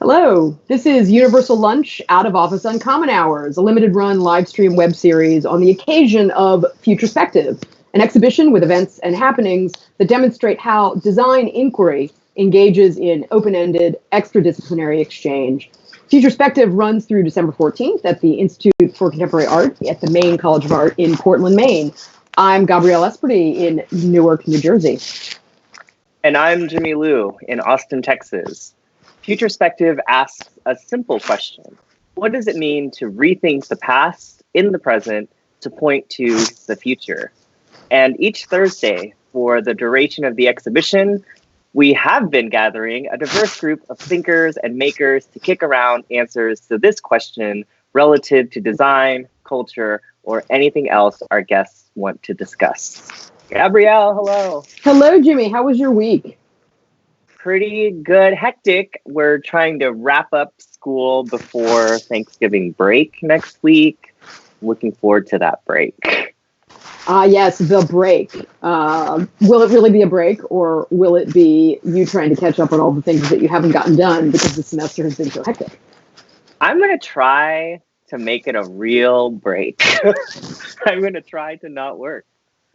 Hello, this is Universal Lunch Out of Office Uncommon Hours, a limited run live stream web series on the occasion of Futurespective, an exhibition with events and happenings that demonstrate how design inquiry engages in open-ended, extradisciplinary exchange. Futurespective runs through December 14th at the Institute for Contemporary Art at the Maine College of Art in Portland, Maine. I'm Gabrielle in Newark, New Jersey. And I'm Jimmy Liu in Austin, Texas. Futurespective asks a simple question. What does it mean to rethink the past in the present to point to the future? And each Thursday, for the duration of the exhibition, we have been gathering a diverse group of thinkers and makers to kick around answers to this question relative to design, culture, or anything else our guests want to discuss. Gabrielle, hello. Hello, Jimmy. How was your week? Pretty good. Hectic. We're trying to wrap up school before Thanksgiving break next week. Looking forward to that break. Yes, the break. Will it really be a break, or will it be you trying to catch up on all the things that you haven't gotten done because the semester has been so hectic? I'm going to try to make it a real break. I'm going to try to not work.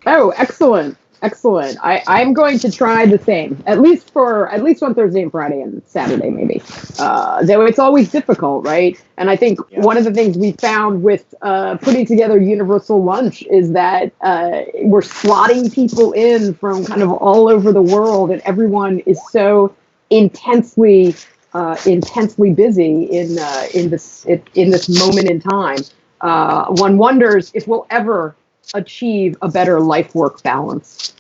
Oh, excellent. Excellent. I'm going to try the same, at least on Thursday and Friday and Saturday, maybe. Though it's always difficult, right? And I think one of the things we found with putting together Universal Lunch is that we're slotting people in from kind of all over the world, and everyone is so intensely busy in this moment in time. One wonders if we'll ever achieve a better life-work balance.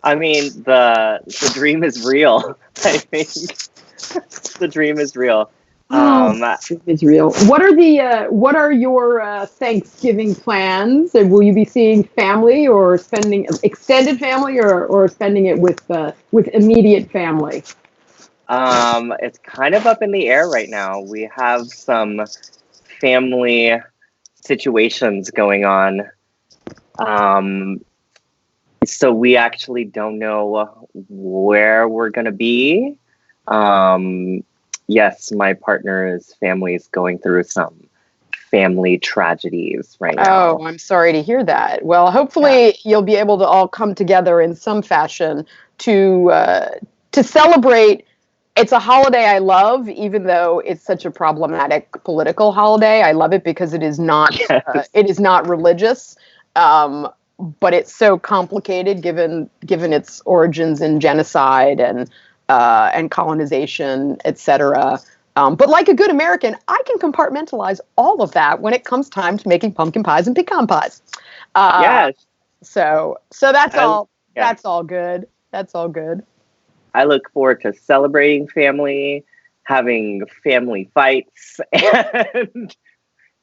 I mean, the dream is real. I think the dream is real. It's real. What are your Thanksgiving plans? And will you be seeing family or spending extended family or spending it with immediate family? It's kind of up in the air right now. We have some family situations going on. So we actually don't know where we're going to be. Yes, my partner's family is going through some family tragedies right now. Oh, I'm sorry to hear that. Well, hopefully you'll be able to all come together in some fashion to celebrate. It's a holiday I love, even though it's such a problematic political holiday. I love it because it is not religious. But it's so complicated given its origins in genocide and colonization, etc. But like a good American, I can compartmentalize all of that when it comes time to making pumpkin pies and pecan pies. Yes. So that's all. Yeah. That's all good. That's all good. I look forward to celebrating family, having family fights, and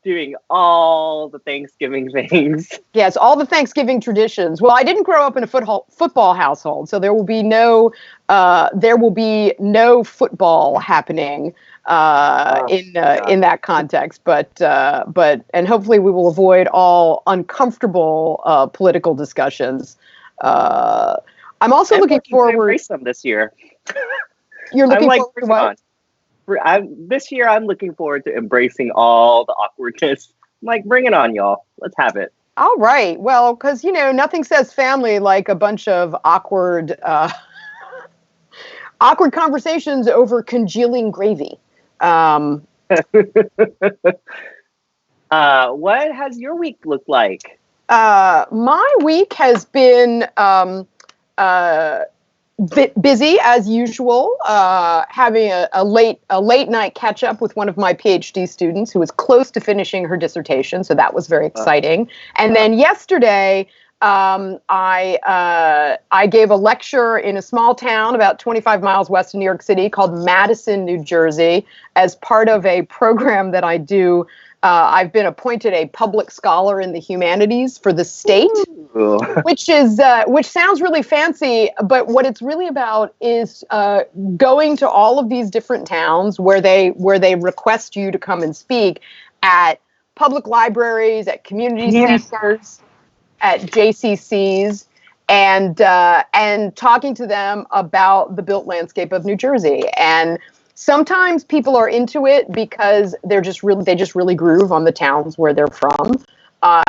doing all the Thanksgiving things. Yes, all the Thanksgiving traditions. Well, I didn't grow up in a football household, so there will be no football happening in that context. But hopefully we will avoid all uncomfortable political discussions. I'm also looking forward to embrace them this year. You're looking forward to what? This year, I'm looking forward to embracing all the awkwardness. I'm like, bring it on, y'all. Let's have it. All right. Well, because, nothing says family like a bunch of awkward conversations over congealing gravy. What has your week looked like? My week has been busy as usual, having a late night catch up with one of my PhD students who was close to finishing her dissertation, so that was very exciting. And then yesterday, I gave a lecture in a small town about 25 miles west of New York City called Madison, New Jersey, as part of a program that I do. I've been appointed a public scholar in the humanities for the state, which sounds really fancy, but what it's really about is going to all of these different towns where they request you to come and speak at public libraries, at community centers, at JCCs, and talking to them about the built landscape of New Jersey. And sometimes people are into it because they just really groove on the towns where they're from.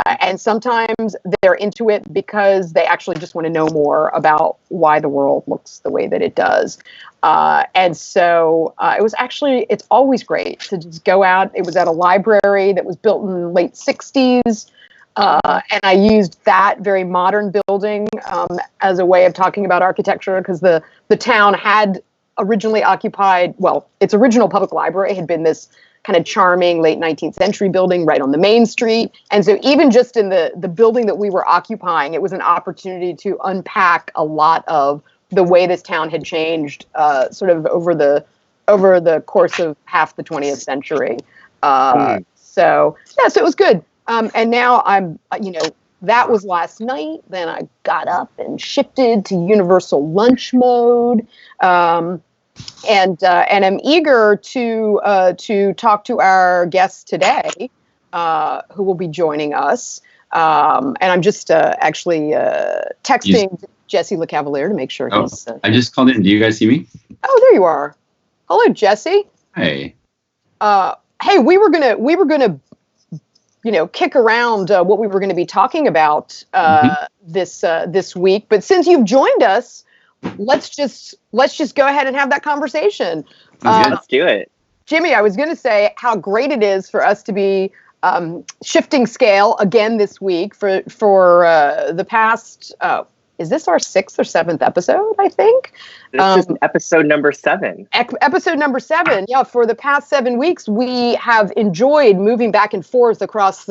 And sometimes they're into it because they actually just want to know more about why the world looks the way that it does. And so it's always great to just go out. It was at a library that was built in the late 60s. And I used that very modern building as a way of talking about architecture, because the town had originally occupied, its original public library had been this kind of charming late 19th century building right on the main street. And so even just in the building that we were occupying, it was an opportunity to unpack a lot of the way this town had changed sort of over the course of half the 20th century. So it was good. And now that was last night. Then I got up and shifted to universal lunch mode. And I'm eager to talk to our guest today, who will be joining us. And I'm just actually texting Jesse LeCavalier to make sure he's. I just called in. Do you guys see me? Oh, there you are. Hello, Jesse. Hey. Hey, we were gonna kick around what we were going to be talking about this week. But since you've joined us, let's just go ahead and have that conversation. Let's do it. Jimmy, I was going to say how great it is for us to be shifting scale again this week for the past. Is this our 6th or 7th episode? I think this is episode number 7. Episode number 7. Yeah, for the past 7 weeks, we have enjoyed moving back and forth across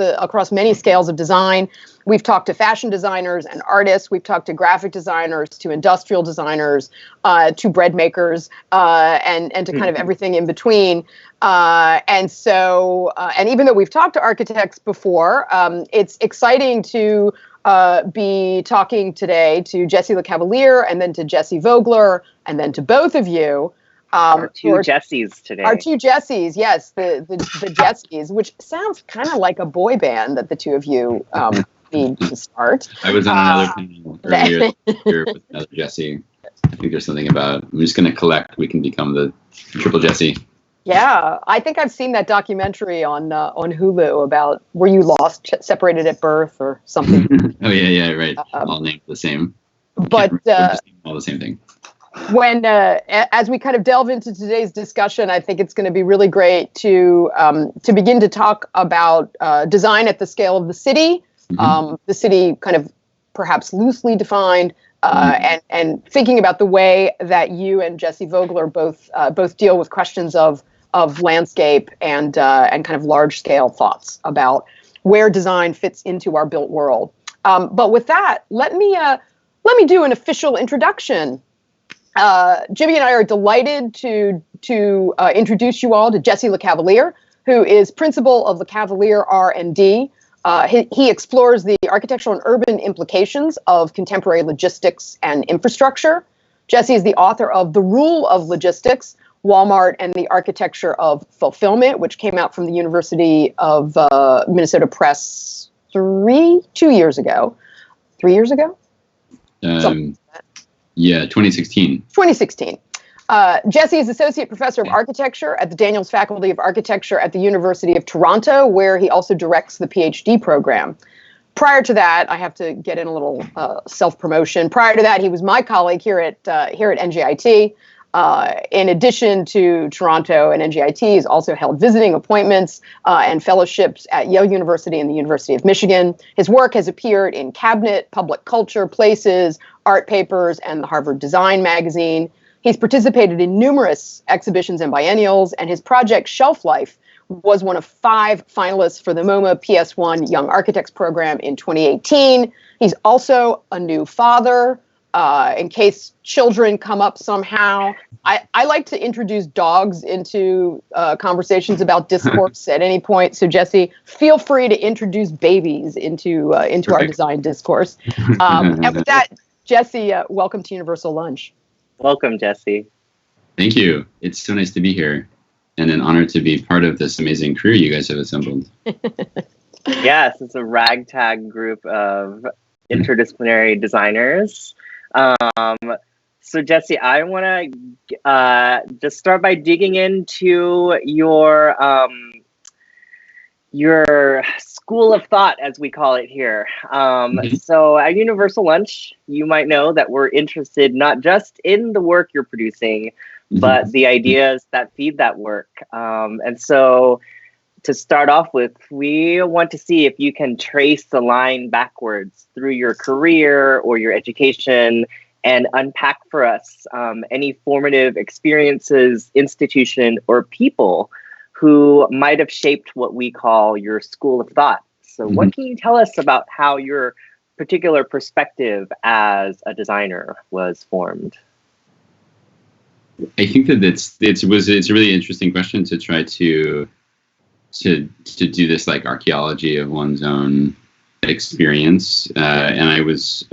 many scales of design. We've talked to fashion designers and artists. We've talked to graphic designers, to industrial designers, to bread makers, and to kind of everything in between. And so, and even though we've talked to architects before, it's exciting to be talking today to Jesse LeCavalier, and then to Jesse Vogler, and then to both of you. Our two Jessies today. Our two Jessies, yes, the Jessies, which sounds kind of like a boy band that the two of you need to start. I was on another panel earlier here with another Jesse. I think there's something about, I'm just going to collect, we can become the triple Jesse. Yeah, I think I've seen that documentary on Hulu about were you lost, separated at birth, or something. Oh yeah, right. All named the same. But all the same thing. When as we kind of delve into today's discussion, I think it's going to be really great to begin to talk about design at the scale of the city, the city kind of perhaps loosely defined. And thinking about the way that you and Jesse Vogler both deal with questions of landscape and kind of large scale thoughts about where design fits into our built world. But with that, let me do an official introduction. Jimmy and I are delighted to introduce you all to Jesse LeCavalier, who is principal of LeCavalier R&D. He explores the architectural and urban implications of contemporary logistics and infrastructure. Jesse is the author of The Rule of Logistics, Walmart and the Architecture of Fulfillment, which came out from the University of Minnesota Press 2 years ago. 3 years ago? Yeah, 2016. 2016. Jesse is Associate Professor of Architecture at the Daniels Faculty of Architecture at the University of Toronto, where he also directs the PhD program. Prior to that, I have to get in a little self-promotion. Prior to that, he was my colleague here at NJIT. In addition to Toronto and NJIT, he's also held visiting appointments and fellowships at Yale University and the University of Michigan. His work has appeared in Cabinet, Public Culture, Places, Art Papers, and the Harvard Design Magazine. He's participated in numerous exhibitions and biennials, and his project Shelf Life was one of 5 finalists for the MoMA PS1 Young Architects Program in 2018. He's also a new father. In case children come up somehow, I like to introduce dogs into conversations about discourse at any point. So Jesse, feel free to introduce babies into our design discourse. And with that, Jesse, welcome to Universal Lunch. Welcome, Jesse. Thank you. It's so nice to be here, and an honor to be part of this amazing crew you guys have assembled. Yes, it's a ragtag group of interdisciplinary designers. So Jesse, I want to just start by digging into your school of thought, as we call it here. So at Universal Lunch, you might know that we're interested not just in the work you're producing, but the ideas that feed that work. And so to start off with, we want to see if you can trace the line backwards through your career or your education and unpack for us any formative experiences, institution, or people who might have shaped what we call your school of thought. So what can you tell us about how your particular perspective as a designer was formed? I think that it's a really interesting question to try to do this like archaeology of one's own experience. And I was,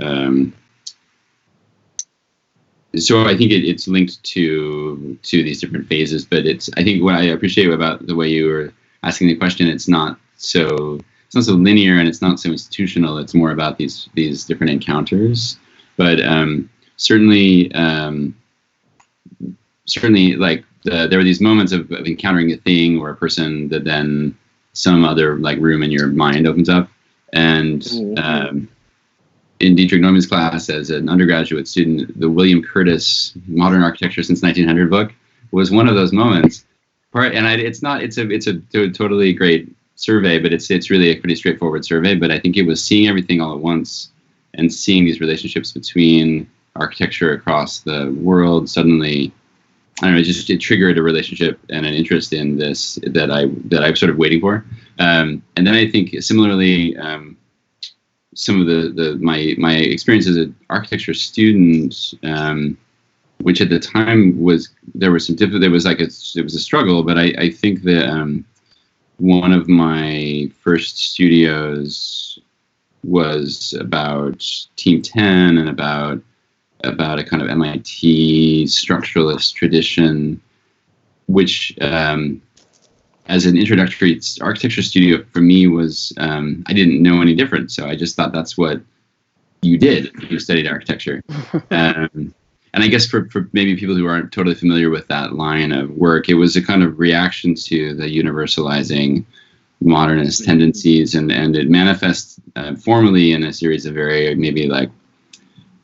so I think it's linked to these different phases, but I think what I appreciate about the way you were asking the question, it's not so linear and it's not so institutional. It's more about these different encounters, but certainly like there were these moments of encountering a thing or a person that then some other like room in your mind opens up. And in Dietrich Neumann's class as an undergraduate student, the William Curtis Modern Architecture Since 1900 book was one of those moments. And it's a totally great survey, but it's really a pretty straightforward survey. But I think it was seeing everything all at once and seeing these relationships between architecture across the world suddenly. I don't know. It triggered a relationship and an interest in this that I'm sort of waiting for. And then I think similarly, some of my experience as an architecture student, which at the time was a struggle, but I think that one of my first studios was about Team 10 and about a kind of MIT structuralist tradition, which as an introductory architecture studio for me was, I didn't know any different. So I just thought that's what you did if you studied architecture. And I guess for maybe people who aren't totally familiar with that line of work, it was a kind of reaction to the universalizing modernist tendencies, and it manifests formally in a series of very maybe like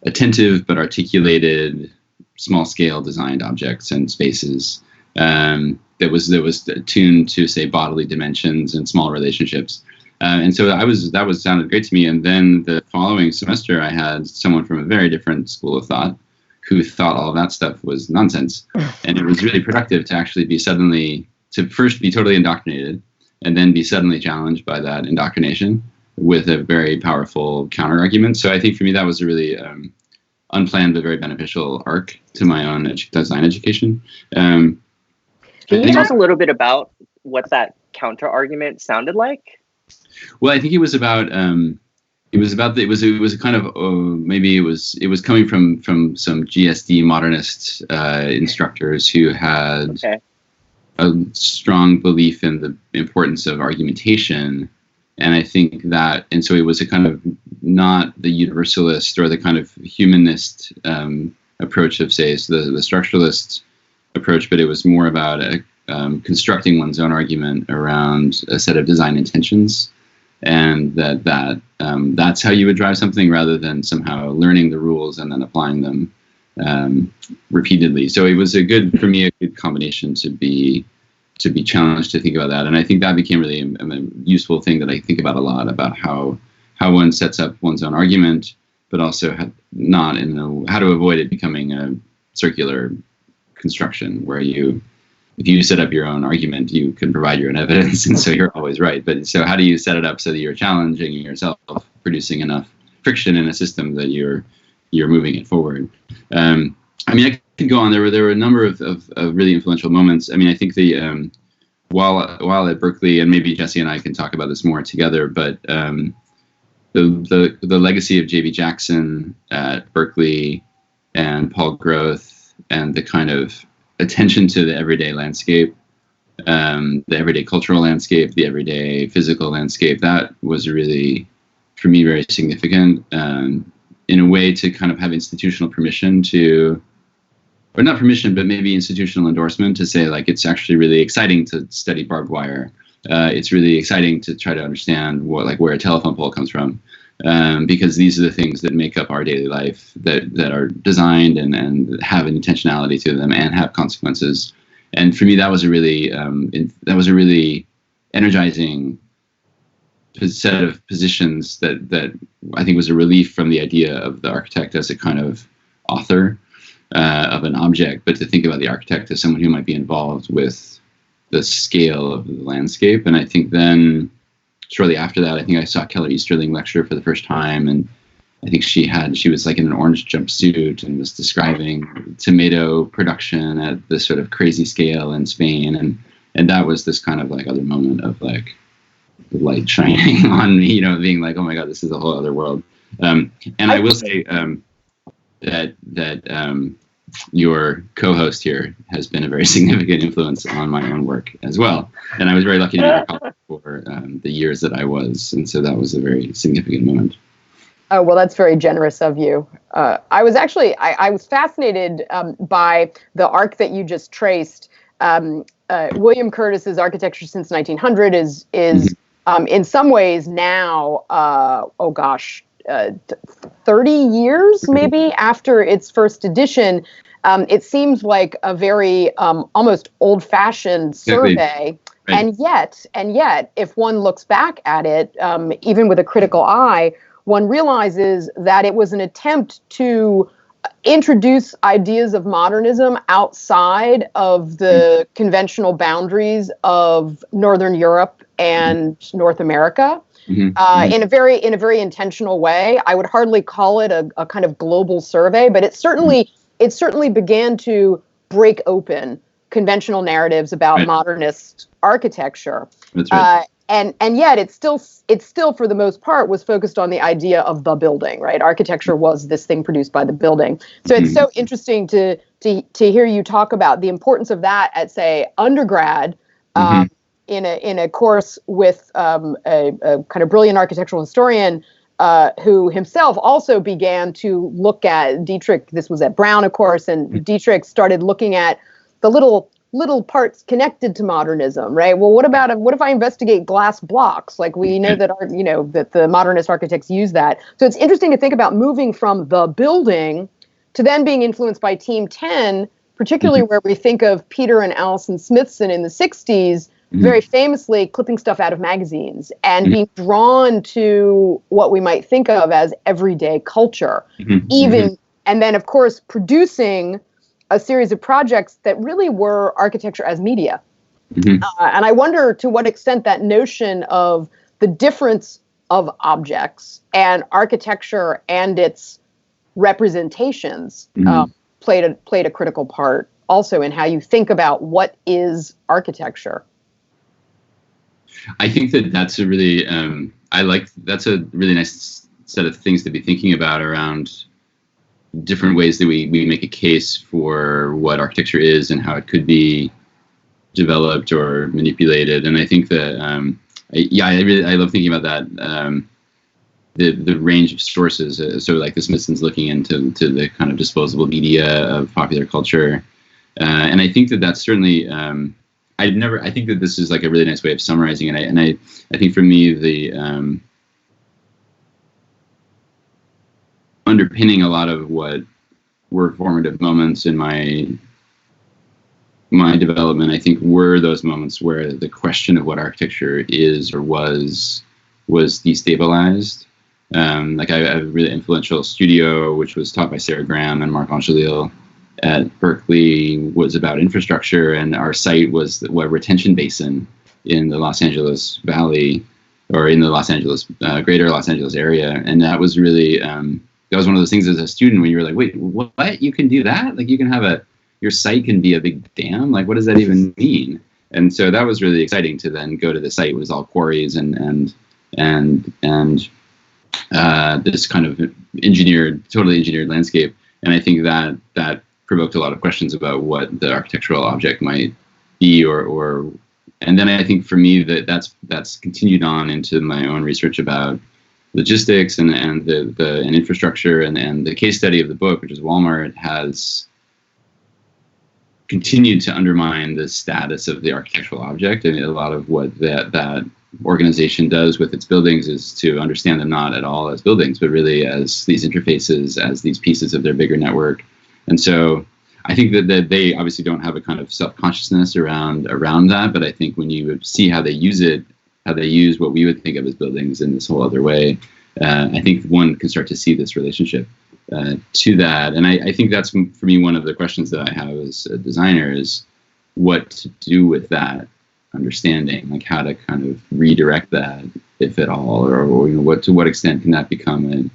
attentive but articulated small-scale designed objects and spaces that was attuned to, say, bodily dimensions and small relationships. And so that sounded great to me. And then the following semester, I had someone from a very different school of thought who thought all of that stuff was nonsense. And it was really productive to actually to first be totally indoctrinated and then be suddenly challenged by that indoctrination with a very powerful counter argument. So I think for me, that was a really unplanned but very beneficial arc to my own design education. Can you talk a little bit about what that counter argument sounded like? Well, I think it was about it was a kind of maybe it was coming from some GSD modernist instructors who had a strong belief in the importance of argumentation. And I think that, and so it was a kind of not the universalist or the kind of humanist approach of, say, the structuralist approach, but it was more about constructing one's own argument around a set of design intentions, and that's how you would drive something rather than somehow learning the rules and then applying them repeatedly. So it was for me a good combination to be challenged to think about that. And I think that became really a useful thing that I think about a lot, about how one sets up one's own argument, but also how to avoid it becoming a circular construction where if you set up your own argument, you can provide your own evidence, and so you're always right. But so how do you set it up so that you're challenging yourself, producing enough friction in a system that you're moving it forward? I mean, I could go on. There were a number of really influential moments. I mean, I think while at Berkeley, and maybe Jesse and I can talk about this more together, but the legacy of J.B. Jackson at Berkeley and Paul Groth and the kind of attention to the everyday landscape, the everyday cultural landscape, the everyday physical landscape, that was really, for me, very significant in a way to kind of have institutional permission to or not permission, but maybe institutional endorsement to say like it's actually really exciting to study barbed wire. It's really exciting to try to understand where a telephone pole comes from, because these are the things that make up our daily life that are designed and have an intentionality to them and have consequences. And for me, that was a really energizing set of positions that I think was a relief from the idea of the architect as a kind of author of an object, but to think about the architect as someone who might be involved with the scale of the landscape. And I think then shortly after that, I think I saw Keller Easterling lecture for the first time, and I think she was like in an orange jumpsuit and was describing tomato production at this sort of crazy scale in Spain, and that was this kind of like other moment of like the light shining on me, being like, oh my God, this is a whole other world. And I will say that your co-host here has been a very significant influence on my own work as well. And I was very lucky to be your colleague for the years that I was. And so that was a very significant moment. Oh, well, that's very generous of you. I was fascinated by the arc that you just traced. William Curtis's architecture since 1900 is in some ways now, 30 years maybe after its first edition. It seems like a very almost old-fashioned survey. Right. And yet, if one looks back at it, even with a critical eye, one realizes that it was an attempt to introduce ideas of modernism outside of the conventional boundaries of Northern Europe and North America. In a very intentional way. I would hardly call it a kind of global survey, but it certainly began to break open conventional narratives about modernist architecture. That's right. And yet it's still for the most part was focused on the idea of the building, right? Architecture was this thing produced by the building. So it's so interesting to hear you talk about the importance of that at, say, undergrad. In a course with a kind of brilliant architectural historian who himself also began to look at Dietrich. This was at Brown, of course, and Dietrich started looking at the little parts connected to modernism, right? Well, what if I investigate glass blocks? Like we know that that the modernist architects use that. So it's interesting to think about moving from the building to then being influenced by Team 10, particularly where we think of Peter and Alison Smithson in the 60s. Very famously clipping stuff out of magazines and being drawn to what we might think of as everyday culture, and then, of course, producing a series of projects that really were architecture as media. And I wonder to what extent that notion of the difference of objects and architecture and its representations played a critical part also in how you think about what is architecture. I think that's a really that's a really nice set of things to be thinking about around different ways that we make a case for what architecture is and how it could be developed or manipulated. And I think that I love thinking about that, the range of sources. So like the Smithson's looking into the kind of disposable media of popular culture, and I think that's certainly. I think that this is like a really nice way of summarizing it. And I think for me, the underpinning a lot of what were formative moments in my development, I think were those moments where the question of what architecture is or was destabilized. Like I have a really influential studio, which was taught by Sarah Graham and Marc Angelil at Berkeley, was about infrastructure, and our site was a retention basin in the Los Angeles Valley, or in the greater Los Angeles area. And that was really, that was one of those things as a student when you were like, wait, what? You can do that? Like you can have your site can be a big dam? Like what does that even mean? And so that was really exciting to then go to the site. It was all quarries and this kind of totally engineered landscape. And I think that provoked a lot of questions about what the architectural object might be, and then I think for me that's continued on into my own research about logistics and infrastructure, and the case study of the book, which is Walmart, has continued to undermine the status of the architectural object. And a lot of what that organization does with its buildings is to understand them not at all as buildings, but really as these interfaces, as these pieces of their bigger network. And so I think that they obviously don't have a kind of self-consciousness around that, but I think when you see how they use it, how they use what we would think of as buildings in this whole other way, I think one can start to see this relationship to that. And I think that's, for me, one of the questions that I have as a designer is what to do with that understanding, like how to kind of redirect that, if at all, or you know, to what extent can that become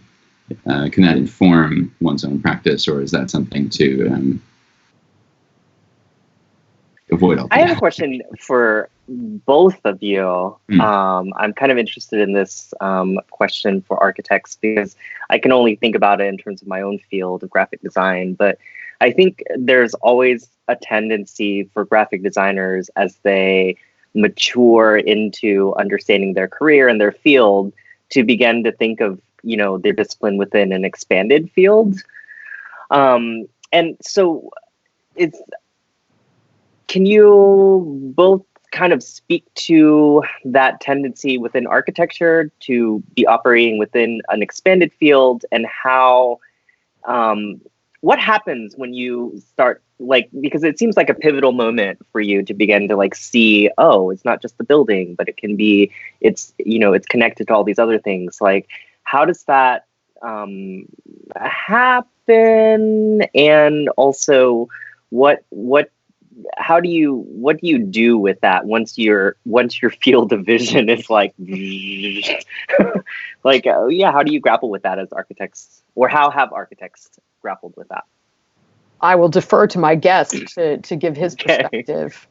can that inform one's own practice, or is that something to avoid altogether? I have a question for both of you. I'm kind of interested in this question for architects because I can only think about it in terms of my own field of graphic design. But I think there's always a tendency for graphic designers as they mature into understanding their career and their field to begin to think of, you know, their discipline within an expanded field. And so can you both kind of speak to that tendency within architecture to be operating within an expanded field, and how, what happens when you start, like, because it seems like a pivotal moment for you to begin to like see, oh, it's not just the building, but it can be, it's, you know, it's connected to all these other things. Like, how does that happen? And also what do you do with that once your field of vision is like like yeah, how do you grapple with that as architects, or how have architects grappled with that? I will defer to my guest to give his perspective.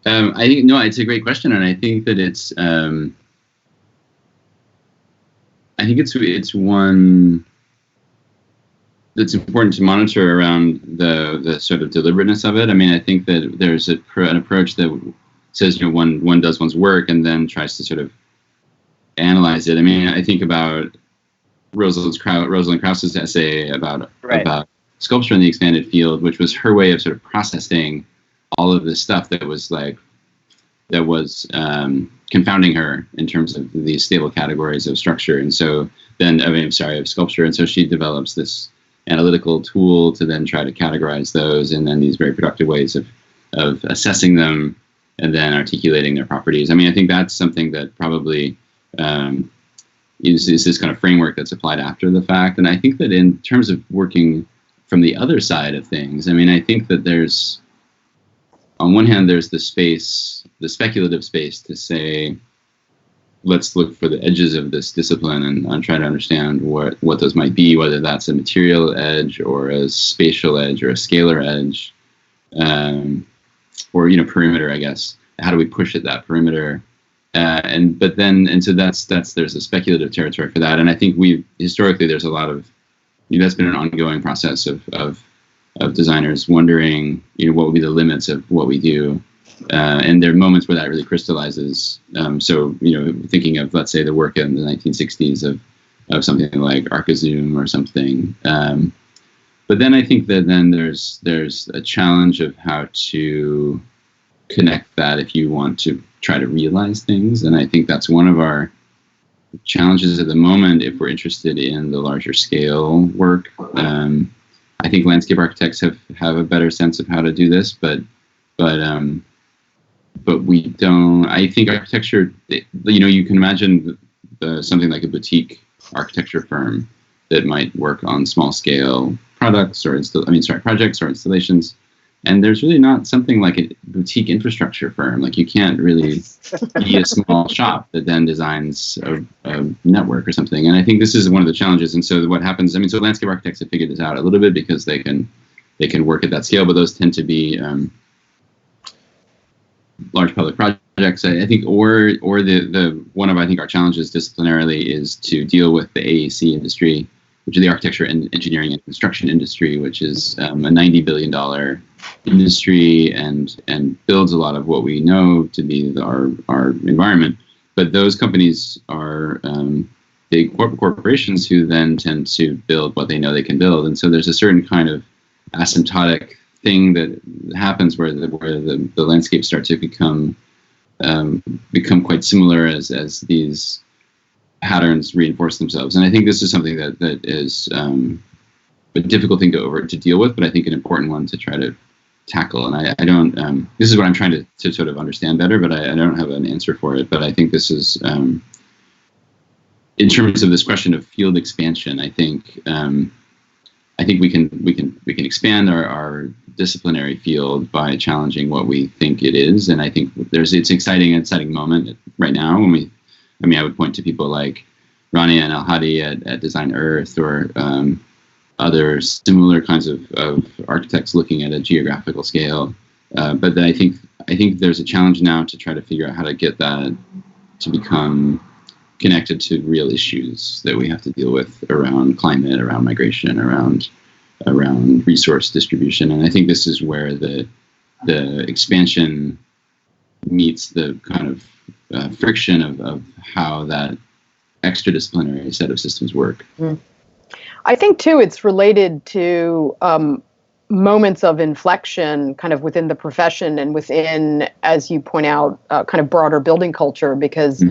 I think, no, it's a great question, and I think that it's one that's important to monitor around the sort of deliberateness of it. I mean, I think that there's an approach that says, you know, one does one's work and then tries to sort of analyze it. I mean, I think about Rosalind Krauss's essay about sculpture in the expanded field, which was her way of sort of processing all of this stuff that was confounding her in terms of these stable categories of structure. And so then, of sculpture. And so she develops this analytical tool to then try to categorize those, and then these very productive ways of assessing them and then articulating their properties. I mean, I think that's something that probably is this kind of framework that's applied after the fact. And I think that in terms of working from the other side of things, I mean, I think that there's, on one hand, there's the space, the speculative space to say, let's look for the edges of this discipline and try to understand what those might be, whether that's a material edge or a spatial edge or a scalar edge, or, you know, perimeter, I guess. How do we push at that perimeter? So there's a speculative territory for that. And I think historically, there's a lot of, that's been an ongoing process of designers wondering, you know, what would be the limits of what we do. And there are moments where that really crystallizes. So, you know, thinking of, let's say, the work in the 1960s of something like ArchiZoom or something. But then I think that then there's a challenge of how to connect that if you want to try to realize things. And I think that's one of our challenges at the moment if we're interested in the larger scale work. I think landscape architects have a better sense of how to do this, but we don't. I think architecture, you know, you can imagine something like a boutique architecture firm that might work on small scale products or projects or installations. And there's really not something like a boutique infrastructure firm. Like, you can't really be a small shop that then designs a network or something. And I think this is one of the challenges. And so what happens, so landscape architects have figured this out a little bit because they can work at that scale, but those tend to be large public projects, I think, or the one of, I think, our challenges disciplinarily is to deal with the AEC industry, which is the architecture and engineering and construction industry, which is a $90 billion industry and builds a lot of what we know to be our environment. But those companies are big corporations who then tend to build what they know they can build. And so there's a certain kind of asymptotic thing that happens where the landscapes start to become quite similar as these patterns reinforce themselves. And I think this is something that is a difficult thing to deal with, but I think an important one to try to tackle. And I don't, this is what I'm trying to sort of understand better, but I don't have an answer for it. But I think this is, in terms of this question of field expansion, I think we can expand our disciplinary field by challenging what we think it is. And I think it's an exciting moment right now when I would point to people like Rania and Al-Hadi at Design Earth, or other similar kinds of architects looking at a geographical scale. But then I think there's a challenge now to try to figure out how to get that to become connected to real issues that we have to deal with around climate, around migration, around resource distribution. And I think this is where the expansion meets the kind of friction of how that extradisciplinary set of systems work. Mm. I think, too, it's related to moments of inflection kind of within the profession and within, as you point out, kind of broader building culture, because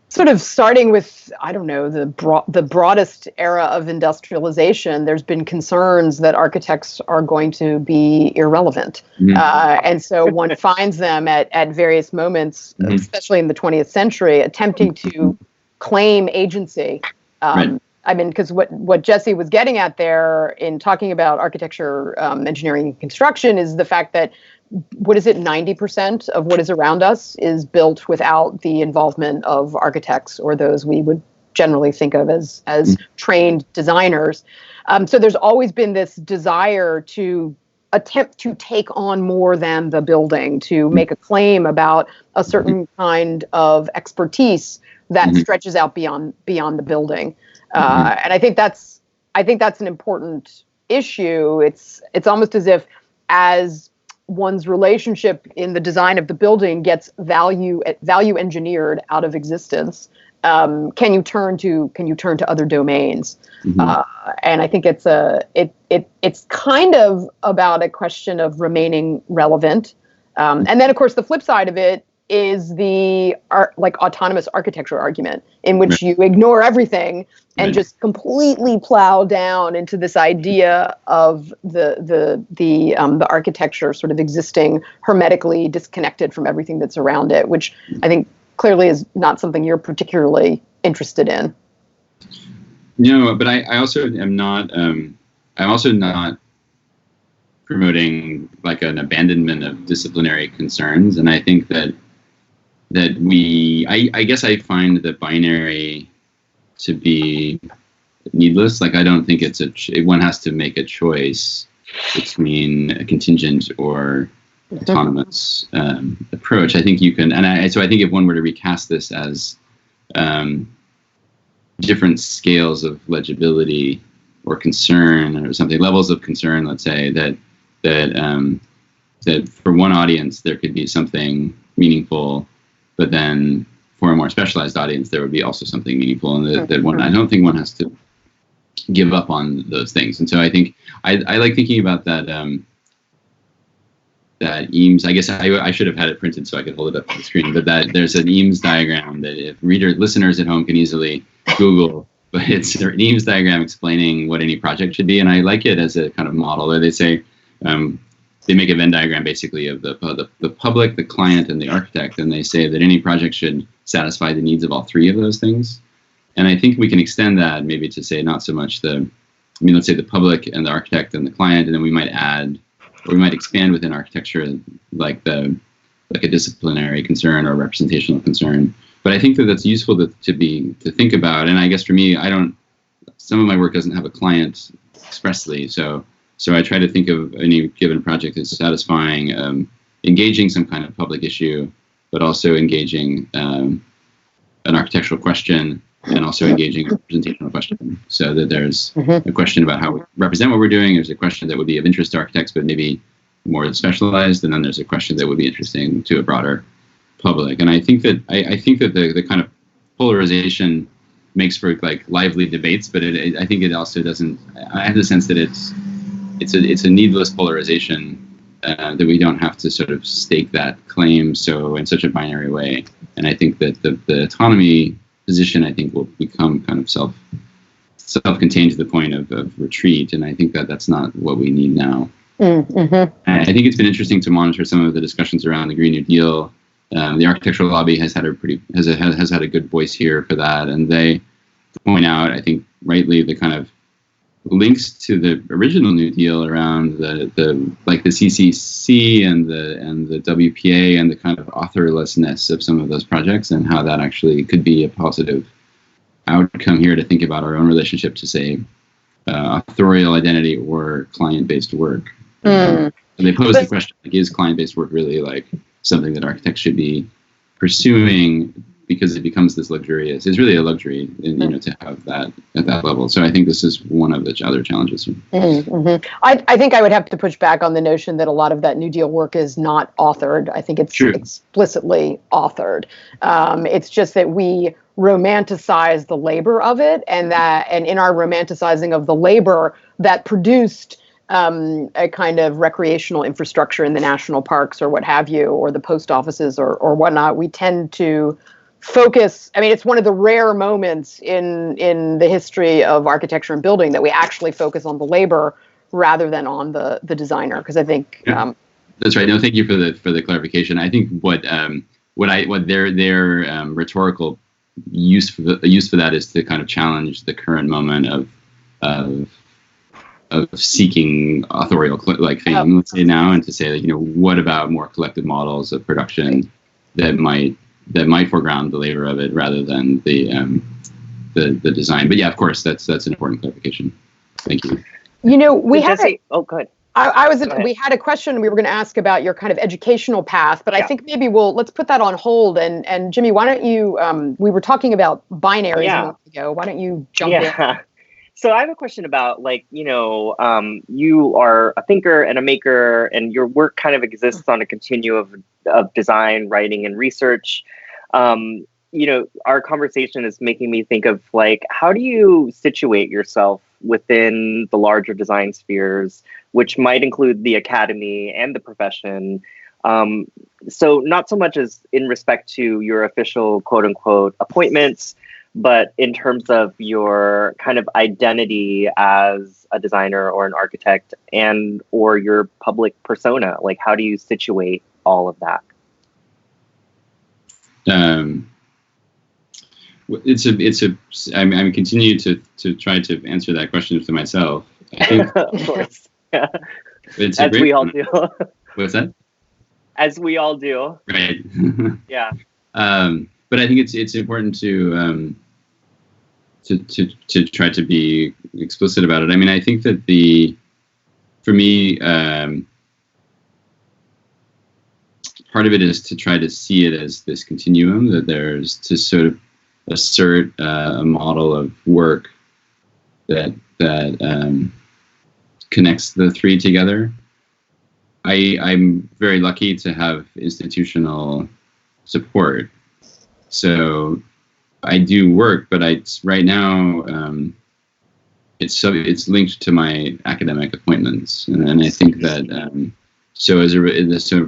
sort of starting with, I don't know, the broadest era of industrialization, there's been concerns that architects are going to be irrelevant. And so one finds them at various moments, especially in the 20th century, attempting to claim agency. Right. I mean, because what Jesse was getting at there in talking about architecture, engineering, and construction is the fact that, 90% of what is around us is built without the involvement of architects, or those we would generally think of as trained designers. So there's always been this desire to attempt to take on more than the building, to make a claim about a certain kind of expertise that stretches out beyond the building. And I think that's an important issue. It's almost as if, as one's relationship in the design of the building gets value engineered out of existence, can you turn to other domains? And I think it's kind of about a question of remaining relevant. And then, of course, the flip side of it is the autonomous architecture argument, in which you ignore everything and just completely plow down into this idea of the architecture sort of existing hermetically disconnected from everything that's around it, which I think clearly is not something you're particularly interested in. No, but I also am not. I'm also not promoting like an abandonment of disciplinary concerns, and I think that I guess I find the binary to be needless. Like, I don't think one has to make a choice between a contingent or autonomous approach. I think you can, so I think if one were to recast this as different scales of legibility or concern or something, levels of concern, let's say, that for one audience there could be something meaningful, but then for a more specialized audience there would be also something meaningful, and that one, I don't think one has to give up on those things. And so I think I like thinking about that that Eames, I guess I should have had it printed so I could hold it up on the screen, but that there's an Eames diagram that if listeners at home can easily Google, but it's an Eames diagram explaining what any project should be. And I like it as a kind of model where they say, they make a Venn diagram basically of the public, the client, and the architect. And they say that any project should satisfy the needs of all three of those things. And I think we can extend that maybe to say not so much let's say the public and the architect and the client, and then we might add, or we might expand within architecture like a disciplinary concern or representational concern. But I think that that's useful to think about. And I guess for me, some of my work doesn't have a client expressly. So I try to think of any given project as satisfying, engaging some kind of public issue, but also engaging an architectural question, and also engaging a representational question. So that there's a question about how we represent what we're doing. There's a question that would be of interest to architects, but maybe more specialized. And then there's a question that would be interesting to a broader public. And I think that the kind of polarization makes for like lively debates, but I think it also doesn't. I have the sense that it's a needless polarization that we don't have to sort of stake that claim in such a binary way. And I think that the autonomy position, I think, will become kind of self-contained to the point of retreat. And I think that that's not what we need now. Mm-hmm. I think it's been interesting to monitor some of the discussions around the Green New Deal. The architectural lobby has had a good voice here for that, and they point out, I think rightly, the kind of links to the original New Deal around the CCC and the WPA and the kind of authorlessness of some of those projects, and how that actually could be a positive outcome here to think about our own relationship to, say, authorial identity or client-based work. And they pose the question, like, is client-based work really like something that architects should be pursuing, because it becomes this luxurious, it's really a luxury, to have that at that level. So I think this is one of the other challenges. Mm-hmm. I think I would have to push back on the notion that a lot of that New Deal work is not authored. I think it's explicitly authored. It's just that we romanticize the labor of it, and in our romanticizing of the labor that produced a kind of recreational infrastructure in the national parks or what have you, or the post offices or whatnot, we tend to focus. I mean, it's one of the rare moments in the history of architecture and building that we actually focus on the labor rather than on the designer. Because I think that's right. No, thank you for the clarification. I think what their rhetorical use for that is to kind of challenge the current moment of seeking authorial fame, let's say now, and to say that, what about more collective models of production that might foreground the labor of it rather than the design. But yeah, of course, that's an important clarification. Thank you. We had good. We had a question we were going to ask about your kind of educational path, but I think maybe let's put that on hold. And Jimmy, why don't you? We were talking about binaries a month ago. Why don't you jump in? So I have a question about, you are a thinker and a maker, and your work kind of exists on a continuum of design, writing, and research. Our conversation is making me think of, how do you situate yourself within the larger design spheres, which might include the academy and the profession? So not so much as in respect to your official quote unquote appointments, but in terms of your kind of identity as a designer or an architect or your public persona. How do you situate all of that? I'm continue to try to answer that question to myself. I think, of course. Yeah. It's as we all do. What's that? As we all do. Right. Yeah. But I think it's important to try to be explicit about it. I mean, I think that for me, part of it is to try to see it as this continuum, that there's to sort of assert a model of work that connects the three together. I'm very lucky to have institutional support. So I do work, but right now it's linked to my academic appointments, and I think that so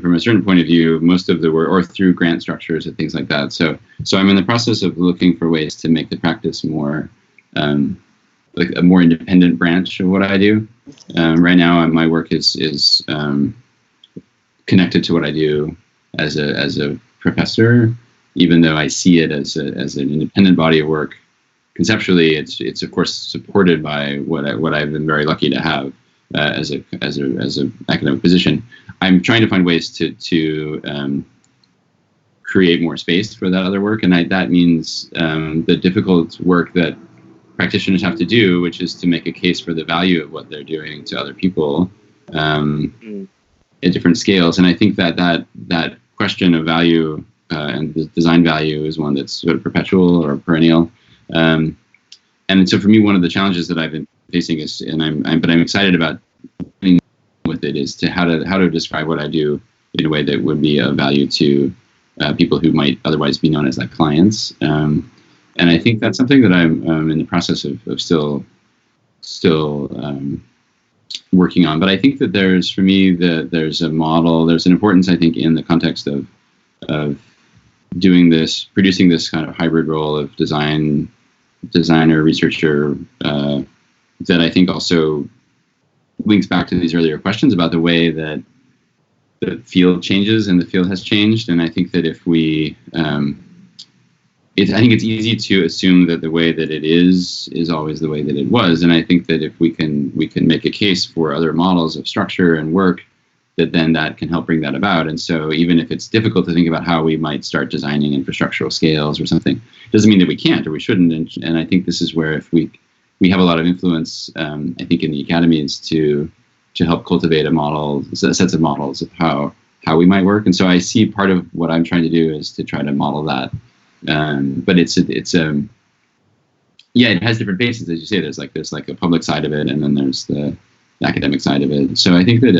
from a certain point of view, most of the work, or through grant structures and things like that. So I'm in the process of looking for ways to make the practice more like a more independent branch of what I do. Right now, my work is connected to what I do as a professor. Even though I see it as an independent body of work, conceptually, it's of course supported by what I've been very lucky to have as a academic position. I'm trying to find ways to create more space for that other work, and that means the difficult work that practitioners have to do, which is to make a case for the value of what they're doing to other people at different scales. And I think that question of value. And the design value is one that's sort of perpetual or perennial, and so for me, one of the challenges that I've been facing is, but I'm excited about with it, is to how to describe what I do in a way that would be of value to people who might otherwise be known as like clients, and I think that's something that I'm in the process of still working on. But I think that for me, there's a model, there's an importance, I think, in the context of producing this kind of hybrid role of designer, researcher, that I think also links back to these earlier questions about the way that the field changes and the field has changed. And I think that if we, I think it's easy to assume that the way that it is always the way that it was. And I think that if we can make a case for other models of structure and work, then that can help bring that about. And so even if it's difficult to think about how we might start designing infrastructural scales or something, doesn't mean that we can't or we shouldn't. And I think this is where if we have a lot of influence, I think, in the academies to help cultivate sets of models of how we might work. And so I see part of what I'm trying to do is to try to model that. But it has different bases, as you say. There's like a public side of it, and then there's the academic side of it. So I think that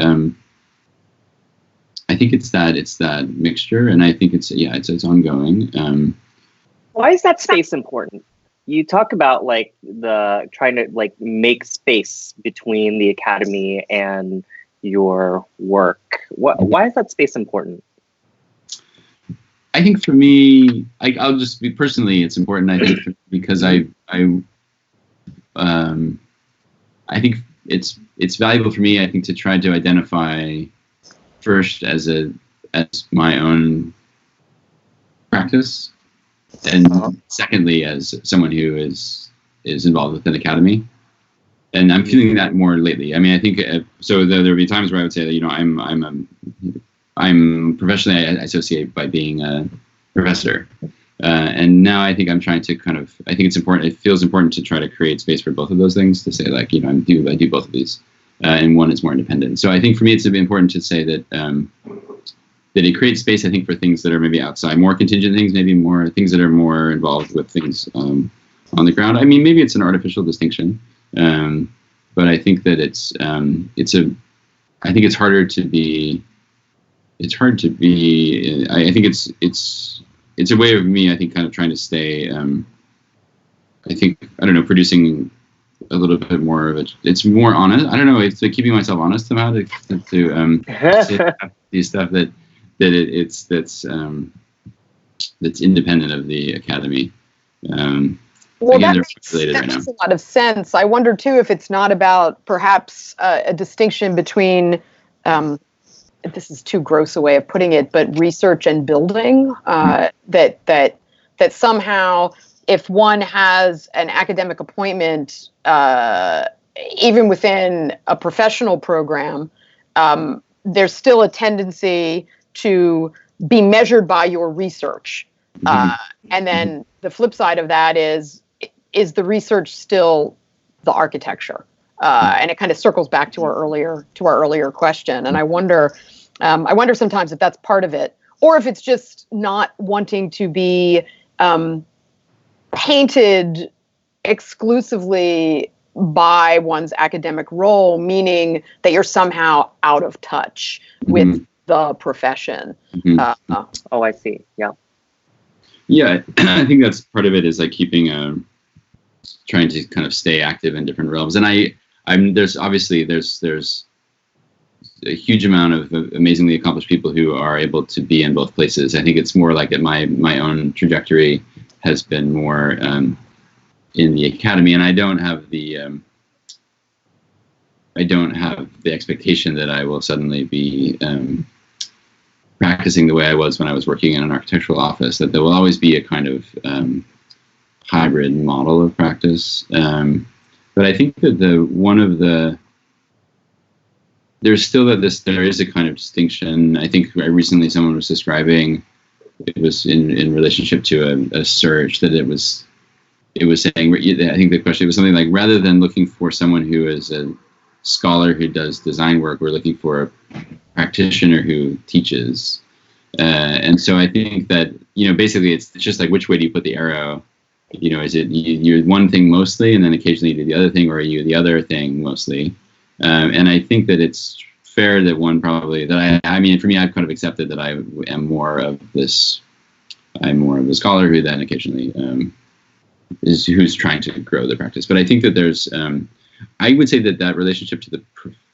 it's that mixture, and I think it's ongoing. Why is that space important? You talk about trying to make space between the academy and your work. Why is that space important? I think for me, I'll just be personally, it's important. I think because I think it's valuable for me. I think to try to identify first as my own practice, and secondly as someone who is involved with an academy. And I'm feeling that more lately. I mean, I think so. There'll be times where I would say that I'm professionally, I associate by being a professor, and now I think I'm trying to I think it's important. It feels important to try to create space for both of those things. To say I do both of these, and one is more independent. So I think for me, it's important to say that it creates space. I think for things that are maybe outside, more contingent things, maybe more things that are more involved with things on the ground. I mean, maybe it's an artificial distinction, but I think that I think it's harder to be. It's hard to be. I think it's a way of me. I think kind of trying to stay. I think producing a little bit more of it. It's more honest. I don't know. It's like keeping myself honest about it. To do stuff that's independent of the academy. Well, that makes a lot of sense. I wonder too if it's not about perhaps a distinction between. This is too gross a way of putting it, but research and building, that somehow if one has an academic appointment, even within a professional program, there's still a tendency to be measured by your research. And then the flip side of that is the research still the architecture? And it kind of circles back to our earlier question. And I wonder sometimes if that's part of it, or if it's just not wanting to be painted exclusively by one's academic role, meaning that you're somehow out of touch with the profession. I see. Yeah. Yeah, I think that's part of it is like keeping trying to kind of stay active in different realms. And there's a huge amount of amazingly accomplished people who are able to be in both places. I think it's more like my own trajectory has been more in the academy, and I don't have the expectation that I will suddenly be practicing the way I was when I was working in an architectural office. That there will always be a kind of hybrid model of practice. But I think that there is a kind of distinction. I think recently someone was describing, it was in relationship to a search, that it was saying, I think the question was something like, rather than looking for someone who is a scholar who does design work, we're looking for a practitioner who teaches. And so I think that, basically it's just like, which way do you put the arrow? Is it you're one thing mostly, and then occasionally you do the other thing, or are you the other thing mostly? And I think that it's fair that one probably, I mean, for me, I've kind of accepted that I am more of the scholar who then occasionally who's trying to grow the practice. But I think that there's, I would say that relationship to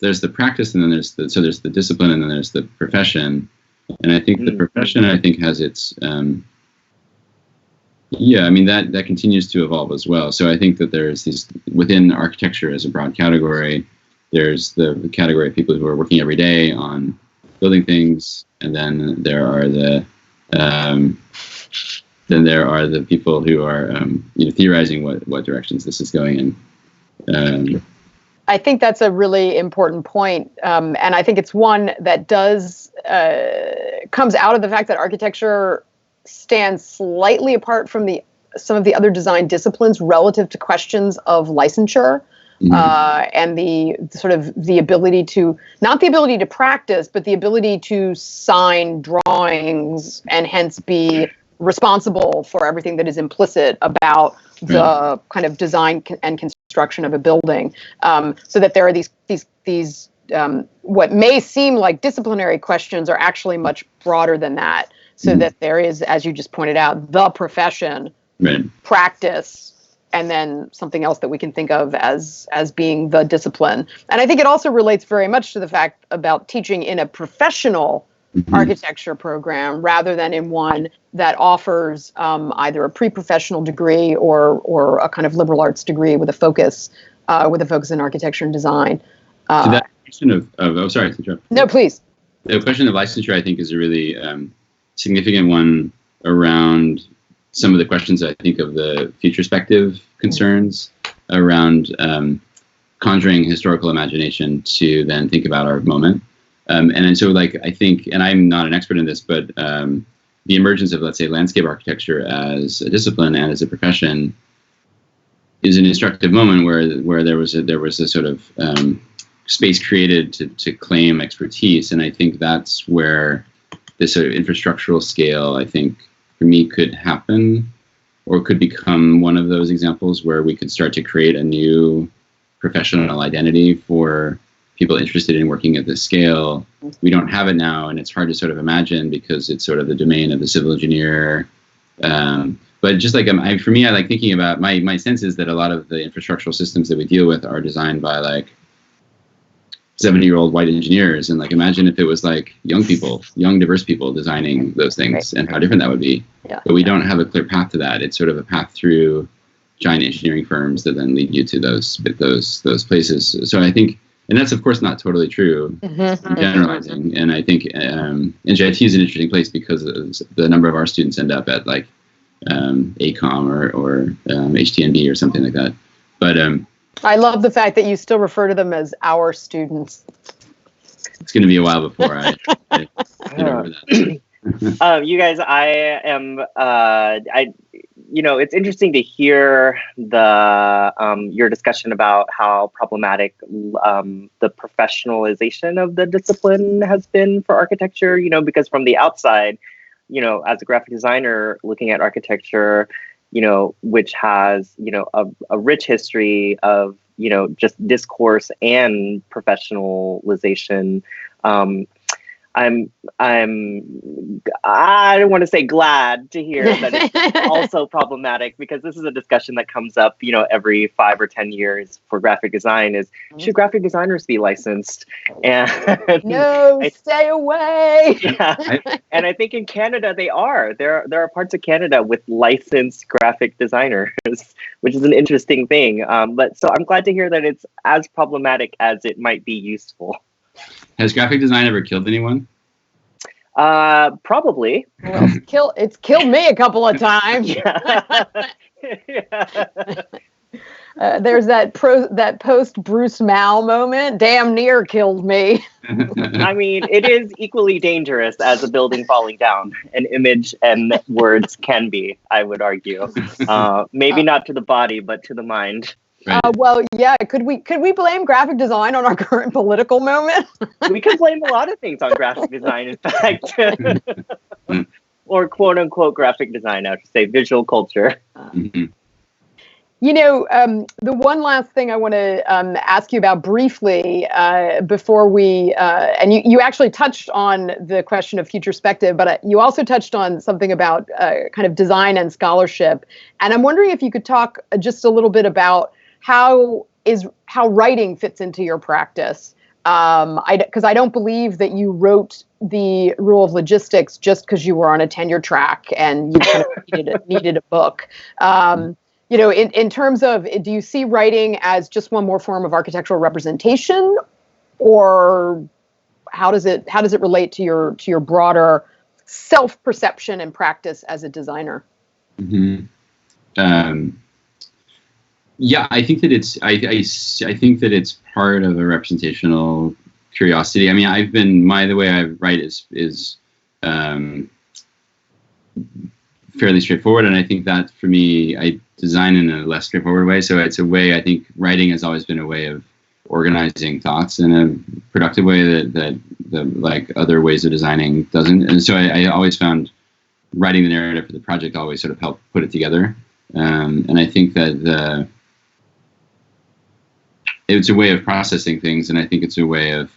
there's the practice, and then there's the discipline, and then there's the profession. And I think the profession, I think, has its that continues to evolve as well. So I think that there's these within architecture as a broad category. There's the category of people who are working every day on building things, and then there are the people who are theorizing what directions this is going in. I think that's a really important point, and I think it's one that comes out of the fact that architecture stands slightly apart from some of the other design disciplines relative to questions of licensure. And the ability to, not the ability to practice, but the ability to sign drawings and hence be responsible for everything that is implicit about the kind of design and construction of a building. So that there are these what may seem like disciplinary questions are actually much broader than that. So that there is, as you just pointed out, the profession, practice, and then something else that we can think of as being the discipline. And I think it also relates very much to the fact about teaching in a professional architecture program rather than in one that offers either a pre-professional degree or a kind of liberal arts degree with a focus in architecture and design. So that question of sorry to interrupt. No, please. The question of licensure, I think, is a really significant one around some of the questions, I think, of the futurespective concerns around conjuring historical imagination to then think about our moment. And so, I think, and I'm not an expert in this, but the emergence of, let's say, landscape architecture as a discipline and as a profession is an instructive moment where there was a sort of space created to claim expertise. And I think that's where this sort of infrastructural scale, I think, for me, could happen, or could become one of those examples where we could start to create a new professional identity for people interested in working at this scale. We don't have it now, and it's hard to sort of imagine because it's sort of the domain of the civil engineer. But just for me, I like thinking about my sense is that a lot of the infrastructural systems that we deal with are designed by 70-year-old white engineers, and imagine if it was young diverse people designing those things, and how different that would be. Yeah. But we don't have a clear path to that. It's sort of a path through giant engineering firms that then lead you to those places. So I think, and that's of course not totally true. I'm generalizing, and I think NJIT is an interesting place because the number of our students end up at ACOM or HTNB or something like that. But I love the fact that you still refer to them as our students. It's going to be a while before I get over that. You guys, it's interesting to hear your discussion about how problematic the professionalization of the discipline has been for architecture, because from the outside, as a graphic designer looking at architecture, which has, a rich history of, just discourse and professionalization. I don't want to say glad to hear that it's also problematic, because this is a discussion that comes up, every 5 or 10 years for graphic design is, should graphic designers be licensed? And no, stay away. Yeah. And I think in Canada they are. There are parts of Canada with licensed graphic designers, which is an interesting thing. But so I'm glad to hear that it's as problematic as it might be useful. Has graphic design ever killed anyone? Probably. Well, it's killed me a couple of times. There's that post Bruce Mao moment. Damn near killed me. I mean, it is equally dangerous as a building falling down. An image and words can be, I would argue. Maybe not to the body, but to the mind. Right. Well, yeah. Could we blame graphic design on our current political moment? We could blame a lot of things on graphic design, in fact, or quote unquote graphic design. I have to say visual culture. The one last thing I want to ask you about briefly before we, and you actually touched on the question of futurespective, but you also touched on something about kind of design and scholarship. And I'm wondering if you could talk just a little bit about how is how writing fits into your practice. Because I don't believe that you wrote the rule of logistics just because you were on a tenure track and you kind of needed a book. In terms of, do you see writing as just one more form of architectural representation, or how does it relate to your broader self-perception and practice as a designer? Mm-hmm. Yeah, I think that I think that it's part of a representational curiosity. I mean, the way I write is fairly straightforward, and I think that for me, I design in a less straightforward way. So it's a way, I think writing has always been a way of organizing thoughts in a productive way that like other ways of designing doesn't. And so I always found writing the narrative for the project always sort of helped put it together. And I think that it's a way of processing things, and I think it's a way of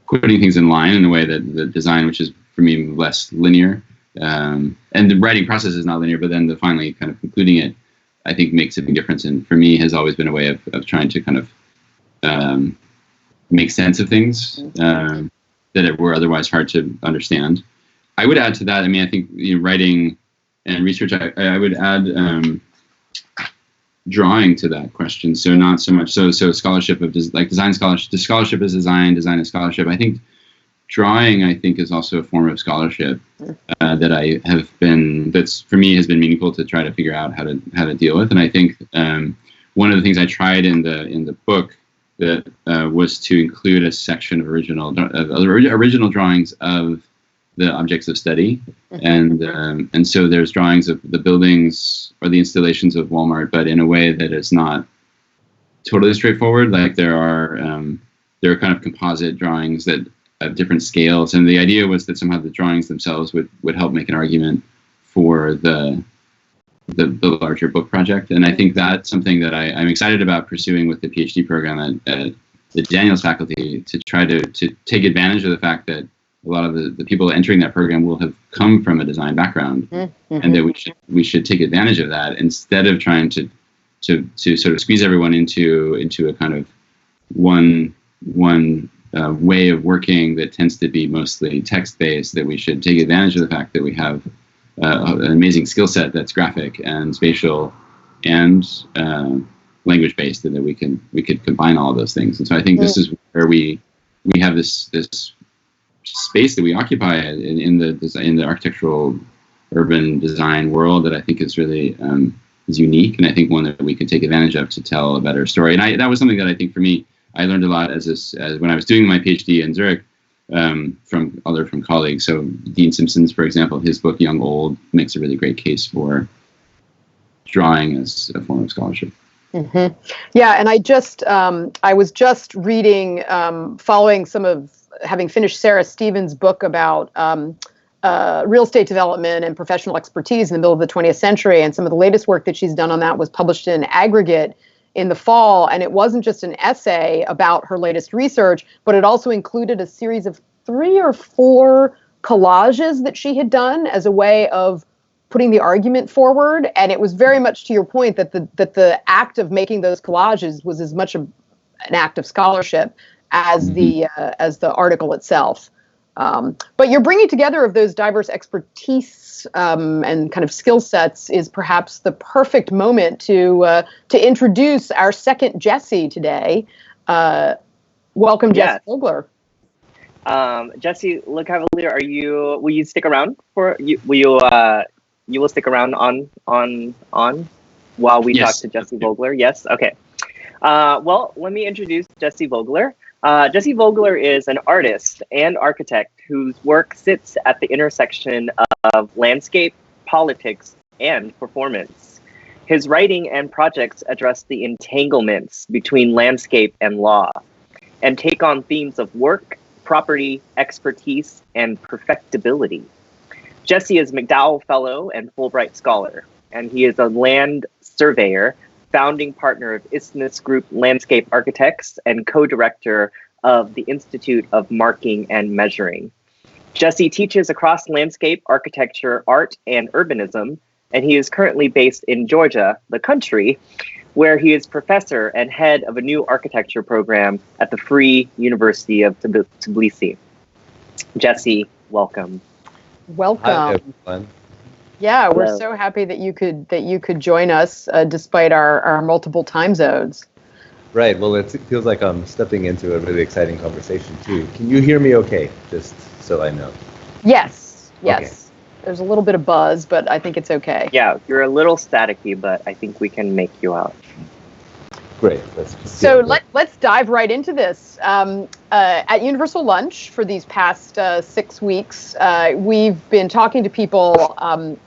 putting things in line in a way that the design, which is for me less linear, and the writing process is not linear, but then the finally kind of concluding it, I think makes a big difference. And for me, has always been a way of trying to kind of make sense of things that were otherwise hard to understand. I would add to that. I mean, I think writing and research. I would add drawing to that question. So not so much so scholarship of design scholarship. The scholarship is design is scholarship. I think drawing, is also a form of scholarship that I have been. That's for me has been meaningful to try to figure out how to deal with. And I think one of the things I tried in the book that was to include a section of original drawings of the objects of study, and so there's drawings of the buildings or the installations of Walmart, but in a way that is not totally straightforward. Like there are kind of composite drawings that have different scales, and the idea was that somehow the drawings themselves would help make an argument for the larger book project. And I think that's something that I'm excited about pursuing with the PhD program at the Daniels faculty, to try to take advantage of the fact that a lot of the people entering that program will have come from a design background, and that we should take advantage of that instead of trying to sort of squeeze everyone into a kind of one way of working that tends to be mostly text-based. That we should take advantage of the fact that we have an amazing skill set that's graphic and spatial and language-based, and that we could combine all of those things. And so I think this is where we have this space that we occupy in the architectural urban design world that I think is really is unique, and I think one that we could take advantage of to tell a better story. And that was something that I think for me, I learned a lot as when I was doing my PhD in Zurich from colleagues. So Dean Simpson's, for example, his book Young Old makes a really great case for drawing as a form of scholarship. Mm-hmm. Yeah, and I was just reading, following having finished Sarah Stevens' book about real estate development and professional expertise in the middle of the 20th century, and some of the latest work that she's done on that was published in Aggregate in the fall. And it wasn't just an essay about her latest research, but it also included a series of 3 or 4 collages that she had done as a way of putting the argument forward. And it was very much to your point that the act of making those collages was as much an act of scholarship as the article itself. But your bringing together of those diverse expertise and kind of skill sets is perhaps the perfect moment to introduce our second Jessie today. Welcome, Jessie Vogler. Jessie LeCavalier, will you stick around you will stick around on while we talk to Jessie Vogler? Yes. Okay. Well, let me introduce Jessie Vogler. Jessie Vogler is an artist and architect whose work sits at the intersection of landscape, politics, and performance. His writing and projects address the entanglements between landscape and law, and take on themes of work, property, expertise, and perfectibility. Jessie is McDowell Fellow and Fulbright Scholar, and he is a land surveyor, founding partner of Isthmus Group Landscape Architects, and co-director of the Institute of Marking and Measuring. Jessie teaches across landscape, architecture, art, and urbanism, and he is currently based in Georgia, the country, where he is professor and head of a new architecture program at the Free University of Tbilisi. Jesse, welcome. Welcome. Hi, everyone. Yeah, we're so happy that you could join us despite our multiple time zones. Right. Well, it feels like I'm stepping into a really exciting conversation too. Can you hear me okay? Just so I know. Yes. Okay. There's a little bit of buzz, but I think it's okay. Yeah, you're a little staticky, but I think we can make you out. Great. Let's dive right into this. At Universal Lunch for these past 6 weeks, we've been talking to people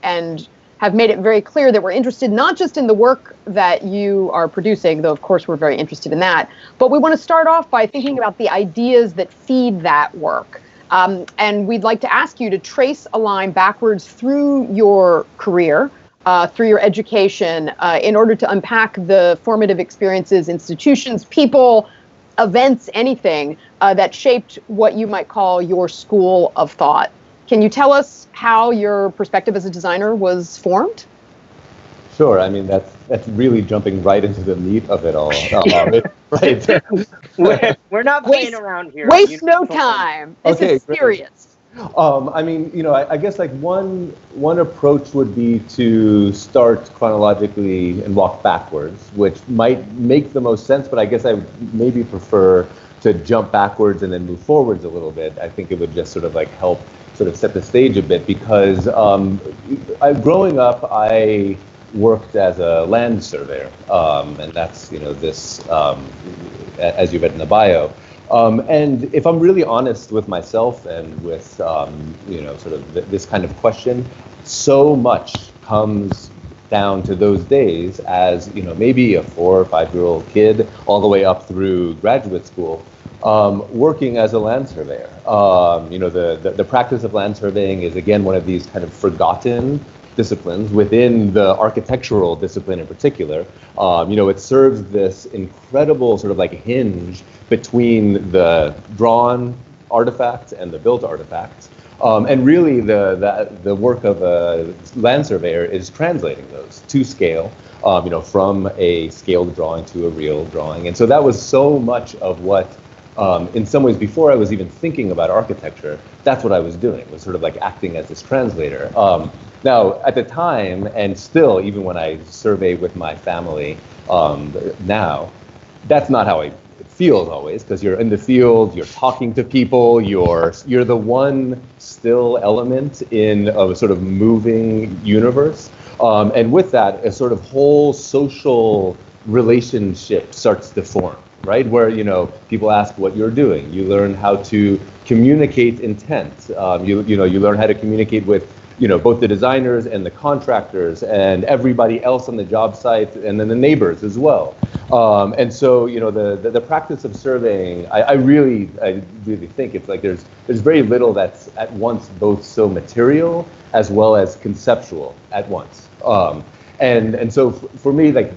and have made it very clear that we're interested not just in the work that you are producing, though of course we're very interested in that, but we want to start off by thinking about the ideas that feed that work. And we'd like to ask you to trace a line backwards through your career, through your education, in order to unpack the formative experiences, institutions, people, events, anything that shaped what you might call your school of thought. Can you tell us how your perspective as a designer was formed? Sure. I mean, that's really jumping right into the meat of it all. Right. We're not playing around here. Waste no time. This is serious. I mean, I guess like one approach would be to start chronologically and walk backwards, which might make the most sense, but I guess I would maybe prefer to jump backwards and then move forwards a little bit. I think it would just sort of like help sort of set the stage a bit, because growing up, I worked as a land surveyor, and that's, this, as you read in the bio. And if I'm really honest with myself and with, sort of this kind of question, so much comes down to those days as, maybe a 4 or 5-year-old kid all the way up through graduate school, working as a land surveyor. The practice of land surveying is, again, one of these kind of forgotten disciplines within the architectural discipline in particular. It serves this incredible sort of like hinge between the drawn artifacts and the built artifacts. And really the work of a land surveyor is translating those to scale, from a scaled drawing to a real drawing. And so that was so much of what, in some ways, before I was even thinking about architecture, that's what I was doing, was sort of like acting as this translator. Now, at the time, and still, even when I survey with my family now, that's not how it feels always, because you're in the field, you're talking to people, you're the one still element in a sort of moving universe. And with that, a sort of whole social relationship starts to form, right? Where, people ask what you're doing. You learn how to communicate intent. You learn how to communicate with, both the designers and the contractors and everybody else on the job site, and then the neighbors as well. And so, the practice of surveying, I really think it's like there's very little that's at once both so material as well as conceptual at once. And so for me, like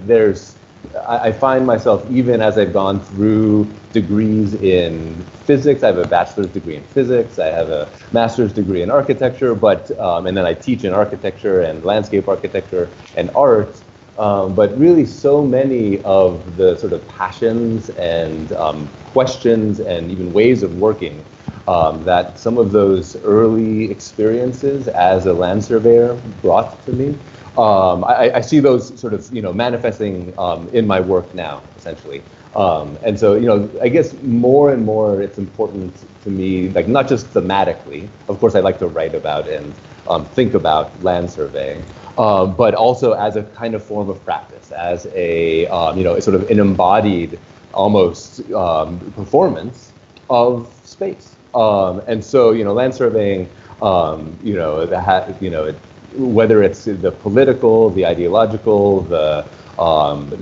I find myself, even as I've gone through degrees in physics, I have a bachelor's degree in physics, I have a master's degree in architecture, and then I teach in architecture and landscape architecture and art. But really so many of the sort of passions and questions and even ways of working that some of those early experiences as a land surveyor brought to me, I see those sort of, manifesting in my work now, essentially. And so, I guess more and more it's important to me, like not just thematically, of course I like to write about and think about land surveying, but also as a kind of form of practice, as a, sort of an embodied almost performance of space. And so, land surveying, whether it's the political, the ideological, the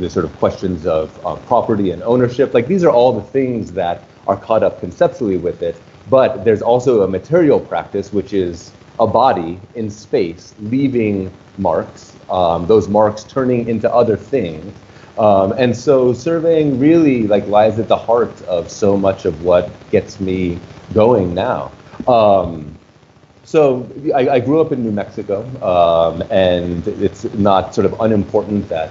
sort of questions of property and ownership, like these are all the things that are caught up conceptually with it. But there's also a material practice, which is a body in space, leaving marks, those marks turning into other things. And so surveying really lies at the heart of so much of what gets me going now. So I grew up in New Mexico, and it's not sort of unimportant that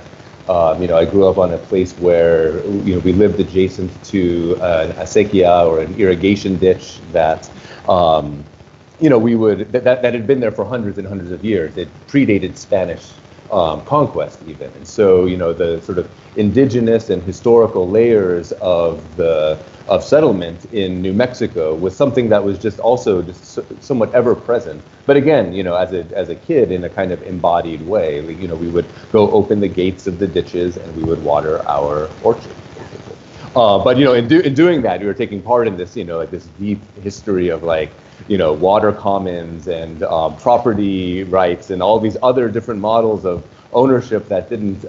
I grew up on a place where we lived adjacent to an acequia or an irrigation ditch that we would that had been there for hundreds and hundreds of years. It predated Spanish conquest even, and so the sort of indigenous and historical layers of settlement in New Mexico was something that was just somewhat ever present. But again, as a kid, in a kind of embodied way, we would go open the gates of the ditches and we would water our orchard. But in doing that, we were taking part in this this deep history of water commons and property rights and all these other different models of ownership that didn't,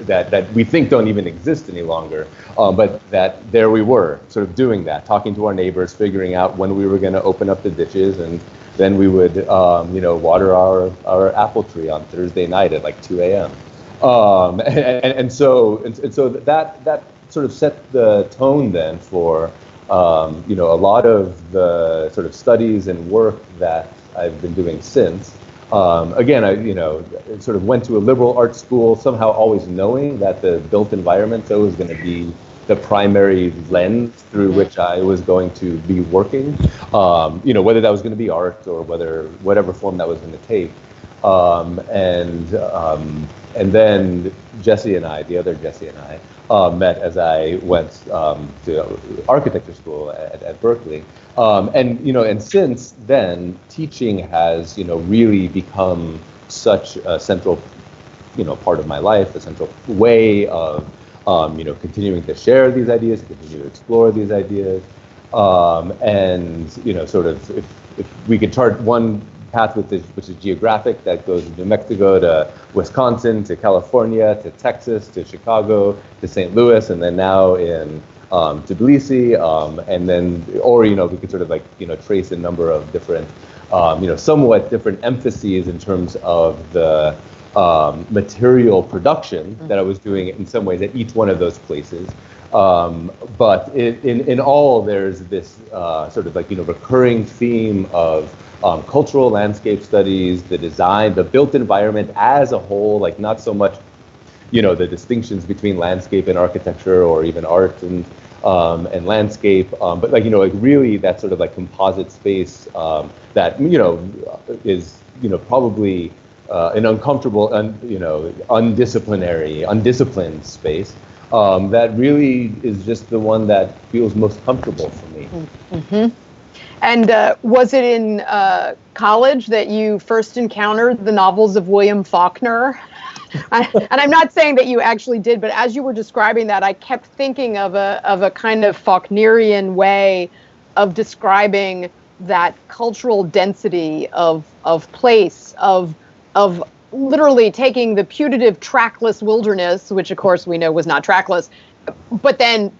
that we think don't even exist any longer. But that there we were, sort of doing that, talking to our neighbors, figuring out when we were going to open up the ditches, and then we would, water our apple tree on Thursday night at 2 a.m. And so that sort of set the tone then for a lot of the sort of studies and work that I've been doing since. Again, I sort of went to a liberal arts school, somehow always knowing that the built environment was going to be the primary lens through which I was going to be working. Whether that was going to be art or whatever form that was going to take. And then Jesse and I, the other Jesse and I, met as I went to architecture school at Berkeley. And since then, teaching has, really become such a central, part of my life, a central way of, continuing to share these ideas, continue to explore these ideas. Sort of, if we could chart one path which is geographic, that goes from New Mexico to Wisconsin, to California, to Texas, to Chicago, to St. Louis, and then now in Tbilisi, and then, or we could sort of trace a number of different, somewhat different emphases in terms of the material production that I was doing in some ways at each one of those places. But in all, there's this sort of recurring theme of cultural landscape studies, the design, the built environment as a whole, not so much, the distinctions between landscape and architecture or even art and landscape, but really that sort of composite space that, is, probably an uncomfortable, undisciplined space that really is just the one that feels most comfortable for me. Mm-hmm. And was it in college that you first encountered the novels of William Faulkner? And I'm not saying that you actually did, but as you were describing that, I kept thinking of a kind of Faulknerian way of describing that cultural density of place, of literally taking the putative trackless wilderness, which of course we know was not trackless, but then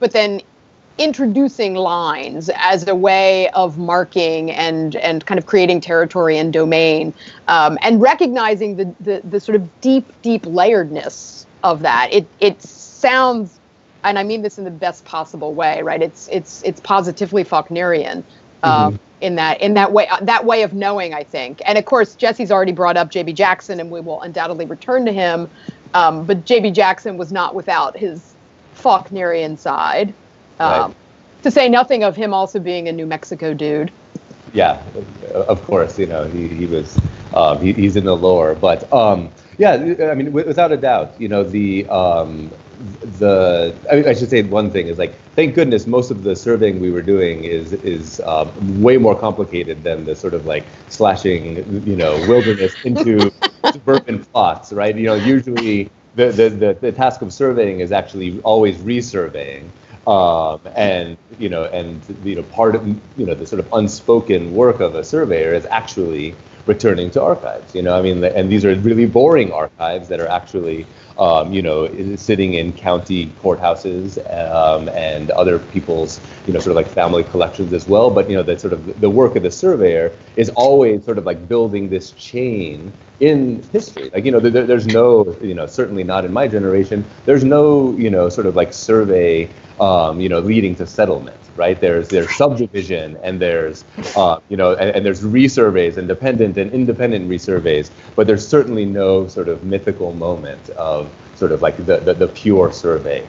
introducing lines as a way of marking and kind of creating territory and domain, and recognizing the sort of deep layeredness of that. It sounds, and I mean this in the best possible way, right? It's positively Faulknerian in that way of knowing, I think. And of course, Jesse's already brought up J.B. Jackson, and we will undoubtedly return to him. But J.B. Jackson was not without his Faulknerian side. Right. To say nothing of him also being a New Mexico dude. Yeah, of course, he was, he's in the lore, but yeah, I mean, without a doubt, I should say one thing is thank goodness most of the surveying we were doing is way more complicated than the sort of slashing, wilderness into suburban plots, right? Usually the task of surveying is actually always resurveying. And part of, the sort of unspoken work of a surveyor is actually returning to archives. I mean, and these are really boring archives that are actually, sitting in county courthouses and other people's, sort of like family collections as well. But, that sort of the work of the surveyor is always sort of like building this chain in history. Like, there's no, certainly not in my generation, there's no, sort of like survey, leading to settlement, right? There's subdivision, and there's, and there's resurveys, and dependent and independent resurveys, but there's certainly no sort of mythical moment of sort of like the pure survey.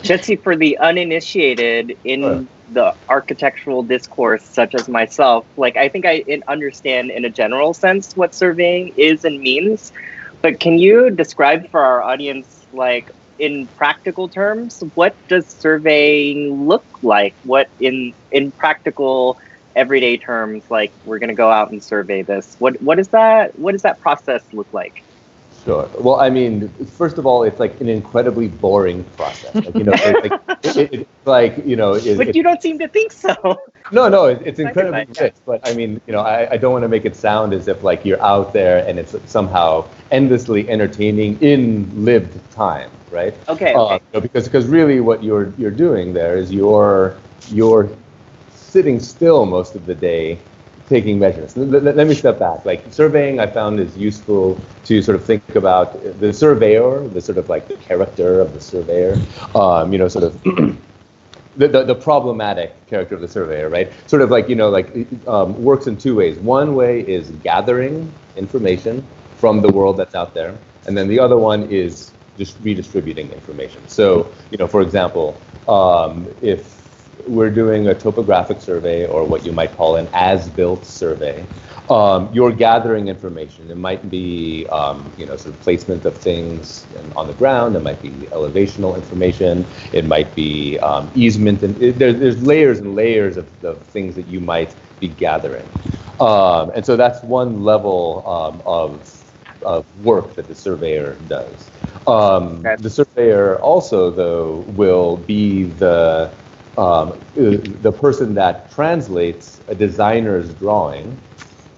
Jesse, for the uninitiated in the architectural discourse, such as myself, like I think I understand in a general sense what surveying is and means, but can you describe for our audience, like in practical terms, what does surveying look like? What in practical, everyday terms, like we're going to go out and survey this. What does that process look like? Sure. Well, I mean, first of all, it's like an incredibly boring process. Like, it's like, But you don't seem to think so. No, it's incredibly rich. But I mean, I don't want to make it sound as if like you're out there and it's somehow endlessly entertaining in lived time, right? Okay. Because really what you're doing there is you're sitting still most of the day, taking measurements. Let me step back. Like surveying, I found is useful to sort of think about the surveyor, the sort of like the character of the surveyor, sort of the problematic character of the surveyor, right? Sort of like, works in two ways. One way is gathering information from the world that's out there. And then the other one is just redistributing information. So, for example, if we're doing a topographic survey, or what you might call an as-built survey, you're gathering information. It might be, sort of placement of things on the ground. It might be elevational information. It might be easement. And there's layers and layers of things that you might be gathering. And so that's one level of work that the surveyor does. The surveyor also, though, will be the person that translates a designer's drawing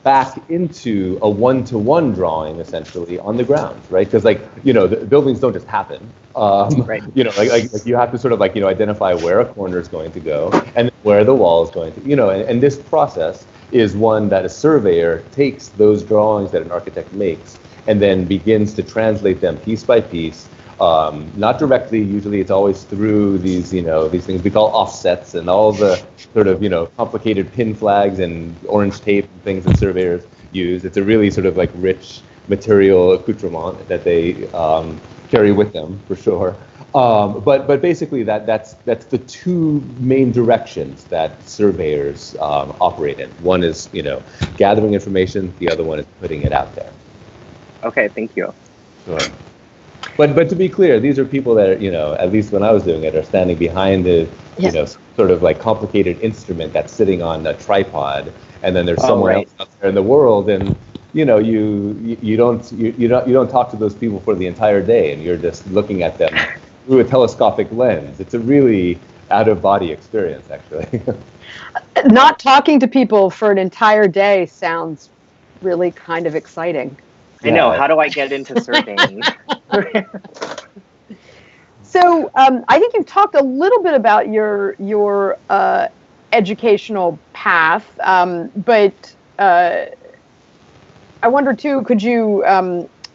back into a one-to-one drawing, essentially, on the ground, right? Because, like, the buildings don't just happen. Right. Like you have to sort of like, identify where a corner is going to go and where the wall is going to, and this process is one that a surveyor takes those drawings that an architect makes and then begins to translate them piece by piece. Not directly, usually it's always through these, these things we call offsets and all the sort of, complicated pin flags and orange tape and things that surveyors use. It's a really sort of like rich material accoutrement that they carry with them, for sure. But basically that's the two main directions that surveyors operate in. One is, gathering information. The other one is putting it out there. Okay, thank you. Sure. But to be clear, these are people that are, at least when I was doing it, are standing behind the, sort of like complicated instrument that's sitting on a tripod, and then there's someone else out there in the world, and you don't talk to those people for the entire day, and you're just looking at them through a telescopic lens. It's a really out-of-body experience, actually. Not talking to people for an entire day sounds really kind of exciting. I know. How do I get into surveying? So I think you've talked a little bit about your educational path, but I wonder too, could you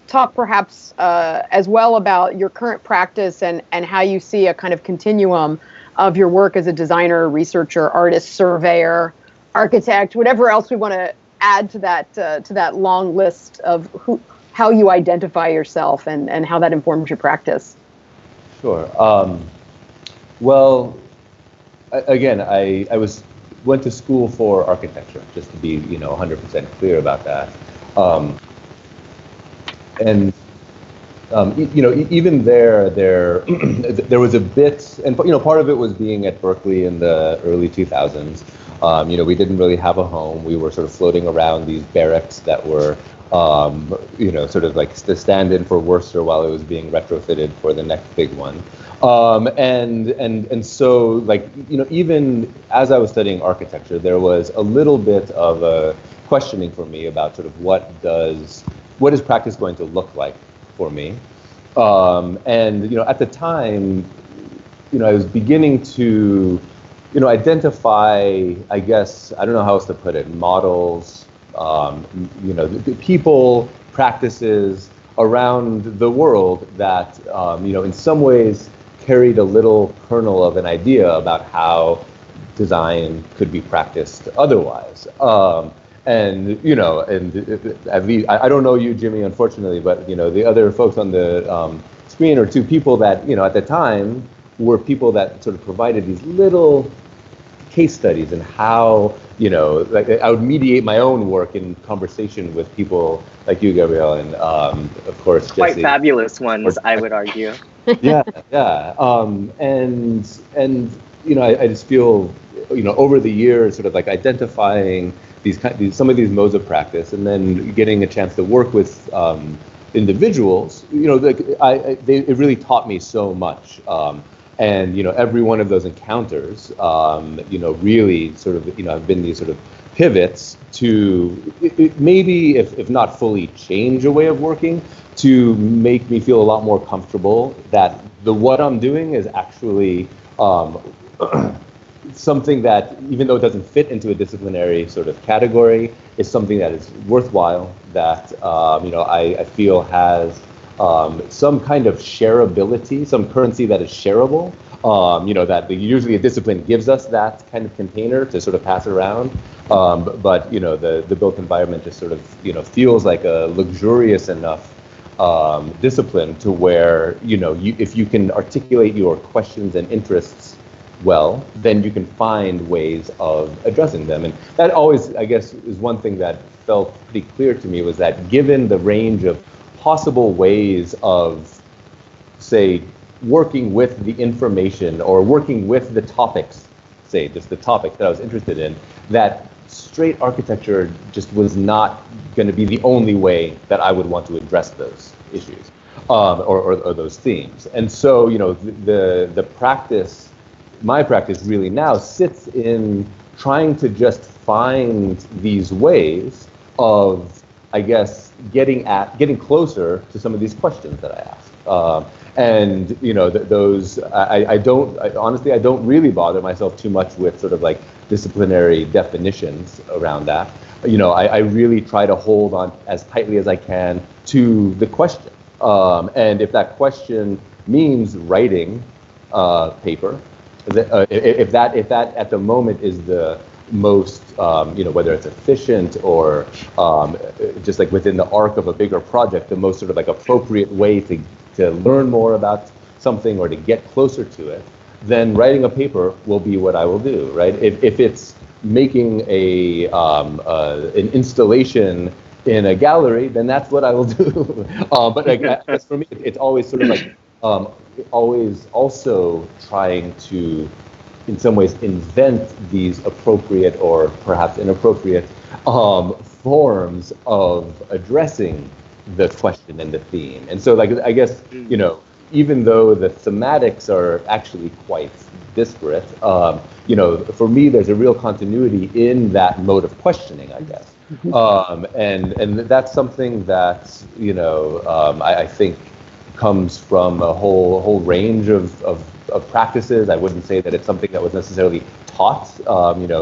talk perhaps as well about your current practice and how you see a kind of continuum of your work as a designer, researcher, artist, surveyor, architect, whatever else we want to add to that long list of how you identify yourself and how that informs your practice. Sure. Well, again, I went to school for architecture, just to be 100% clear about that. And even there was a bit, and part of it was being at Berkeley in the early 2000s. We didn't really have a home. We were sort of floating around these barracks that were sort of like the stand-in for Worcester while it was being retrofitted for the next big one. And so, like, even as I was studying architecture, there was a little bit of a questioning for me about sort of what is practice going to look like for me. And at the time, I was beginning to identify, I guess, I don't know how else to put it, models, people, practices around the world that, in some ways carried a little kernel of an idea about how design could be practiced otherwise. And at least, I don't know you, Jimmy, unfortunately, but, the other folks on the screen are two people that, at the time were people that sort of provided these little case studies and how, like I would mediate my own work in conversation with people like you, Gabrielle, and of course, quite Jesse. Fabulous ones, I would argue. Yeah. And I just feel, over the years, sort of like identifying some of these modes of practice, and then getting a chance to work with individuals, it really taught me so much. And every one of those encounters, really sort of have been these sort of pivots to maybe, if not fully change a way of working, to make me feel a lot more comfortable that what I'm doing is actually something that, even though it doesn't fit into a disciplinary sort of category, is something that is worthwhile, that I feel has some kind of shareability, some currency that is shareable, that usually a discipline gives us that kind of container to sort of pass around. But the built environment just sort of, feels like a luxurious enough discipline to where, if you can articulate your questions and interests well, then you can find ways of addressing them. And that always, I guess, is one thing that felt pretty clear to me, was that given the range of possible ways of, say, working with the information or working with the topics, say, just the topic that I was interested in, that straight architecture just was not going to be the only way that I would want to address those issues or those themes. And so, the practice, my practice really now sits in trying to just find these ways of, I guess, getting closer to some of these questions that I ask. And those, honestly, I don't really bother myself too much with sort of like disciplinary definitions around that. I really try to hold on as tightly as I can to the question. And if that question means writing paper, if that at the moment is the most, whether it's efficient or just like within the arc of a bigger project, the most sort of like appropriate way to learn more about something or to get closer to it, then writing a paper will be what I will do, right? If it's making an installation in a gallery, then that's what I will do. But I guess for me, it's always sort of like always also trying to, in some ways, invent these appropriate or perhaps inappropriate forms of addressing the question and the theme. And so, like, I guess, even though the thematics are actually quite disparate, for me, there's a real continuity in that mode of questioning, I guess. And that's something that, I think comes from a whole range of practices. I wouldn't say that it's something that was necessarily taught,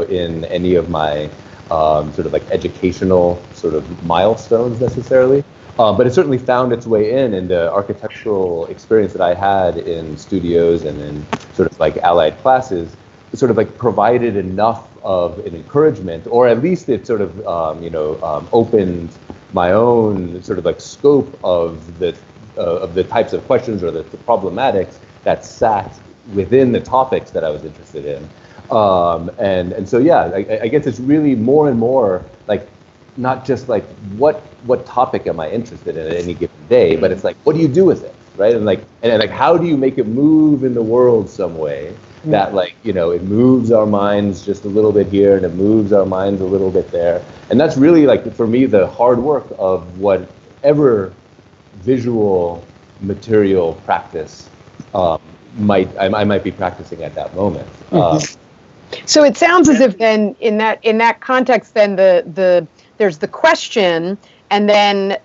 in any of my sort of like educational sort of milestones necessarily. But it certainly found its way in the architectural experience that I had in studios and in sort of like allied classes. It sort of like provided enough of an encouragement, or at least it sort of opened my own sort of like scope of the types of questions or the problematics that sat within the topics that I was interested in. And so, yeah, I guess it's really more and more like, not just like what topic am I interested in at any given day, but it's like, what do you do with it, right? And like how do you make it move in the world some way that like, it moves our minds just a little bit here and it moves our minds a little bit there. And that's really like, for me, the hard work of whatever visual material practice I might be practicing at that moment. So it sounds as if then in that context, then there's the question, and then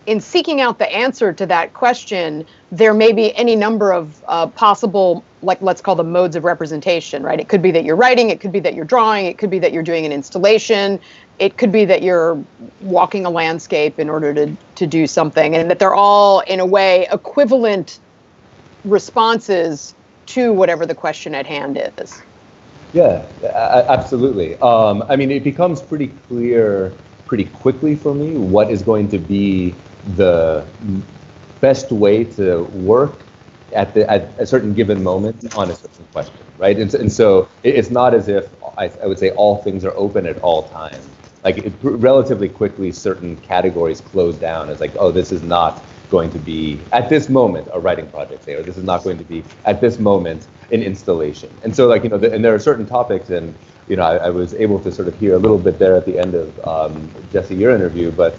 in seeking out the answer to that question, there may be any number of possible, like, let's call them modes of representation, right? It could be that you're writing, it could be that you're drawing, it could be that you're doing an installation, it could be that you're walking a landscape in order to do something, and that they're all, in a way, equivalent responses to whatever the question at hand is. Yeah, absolutely. I mean, it becomes pretty clear pretty quickly for me what is going to be the best way to work at a certain given moment on a certain question, right? And so it's not as if I would say all things are open at all times. Like relatively quickly, certain categories close down as like, oh, this is not going to be at this moment a writing project, say, or this is not going to be at this moment an installation. And so like, and there are certain topics, and I was able to sort of hear a little bit there at the end of Jesse, your interview, but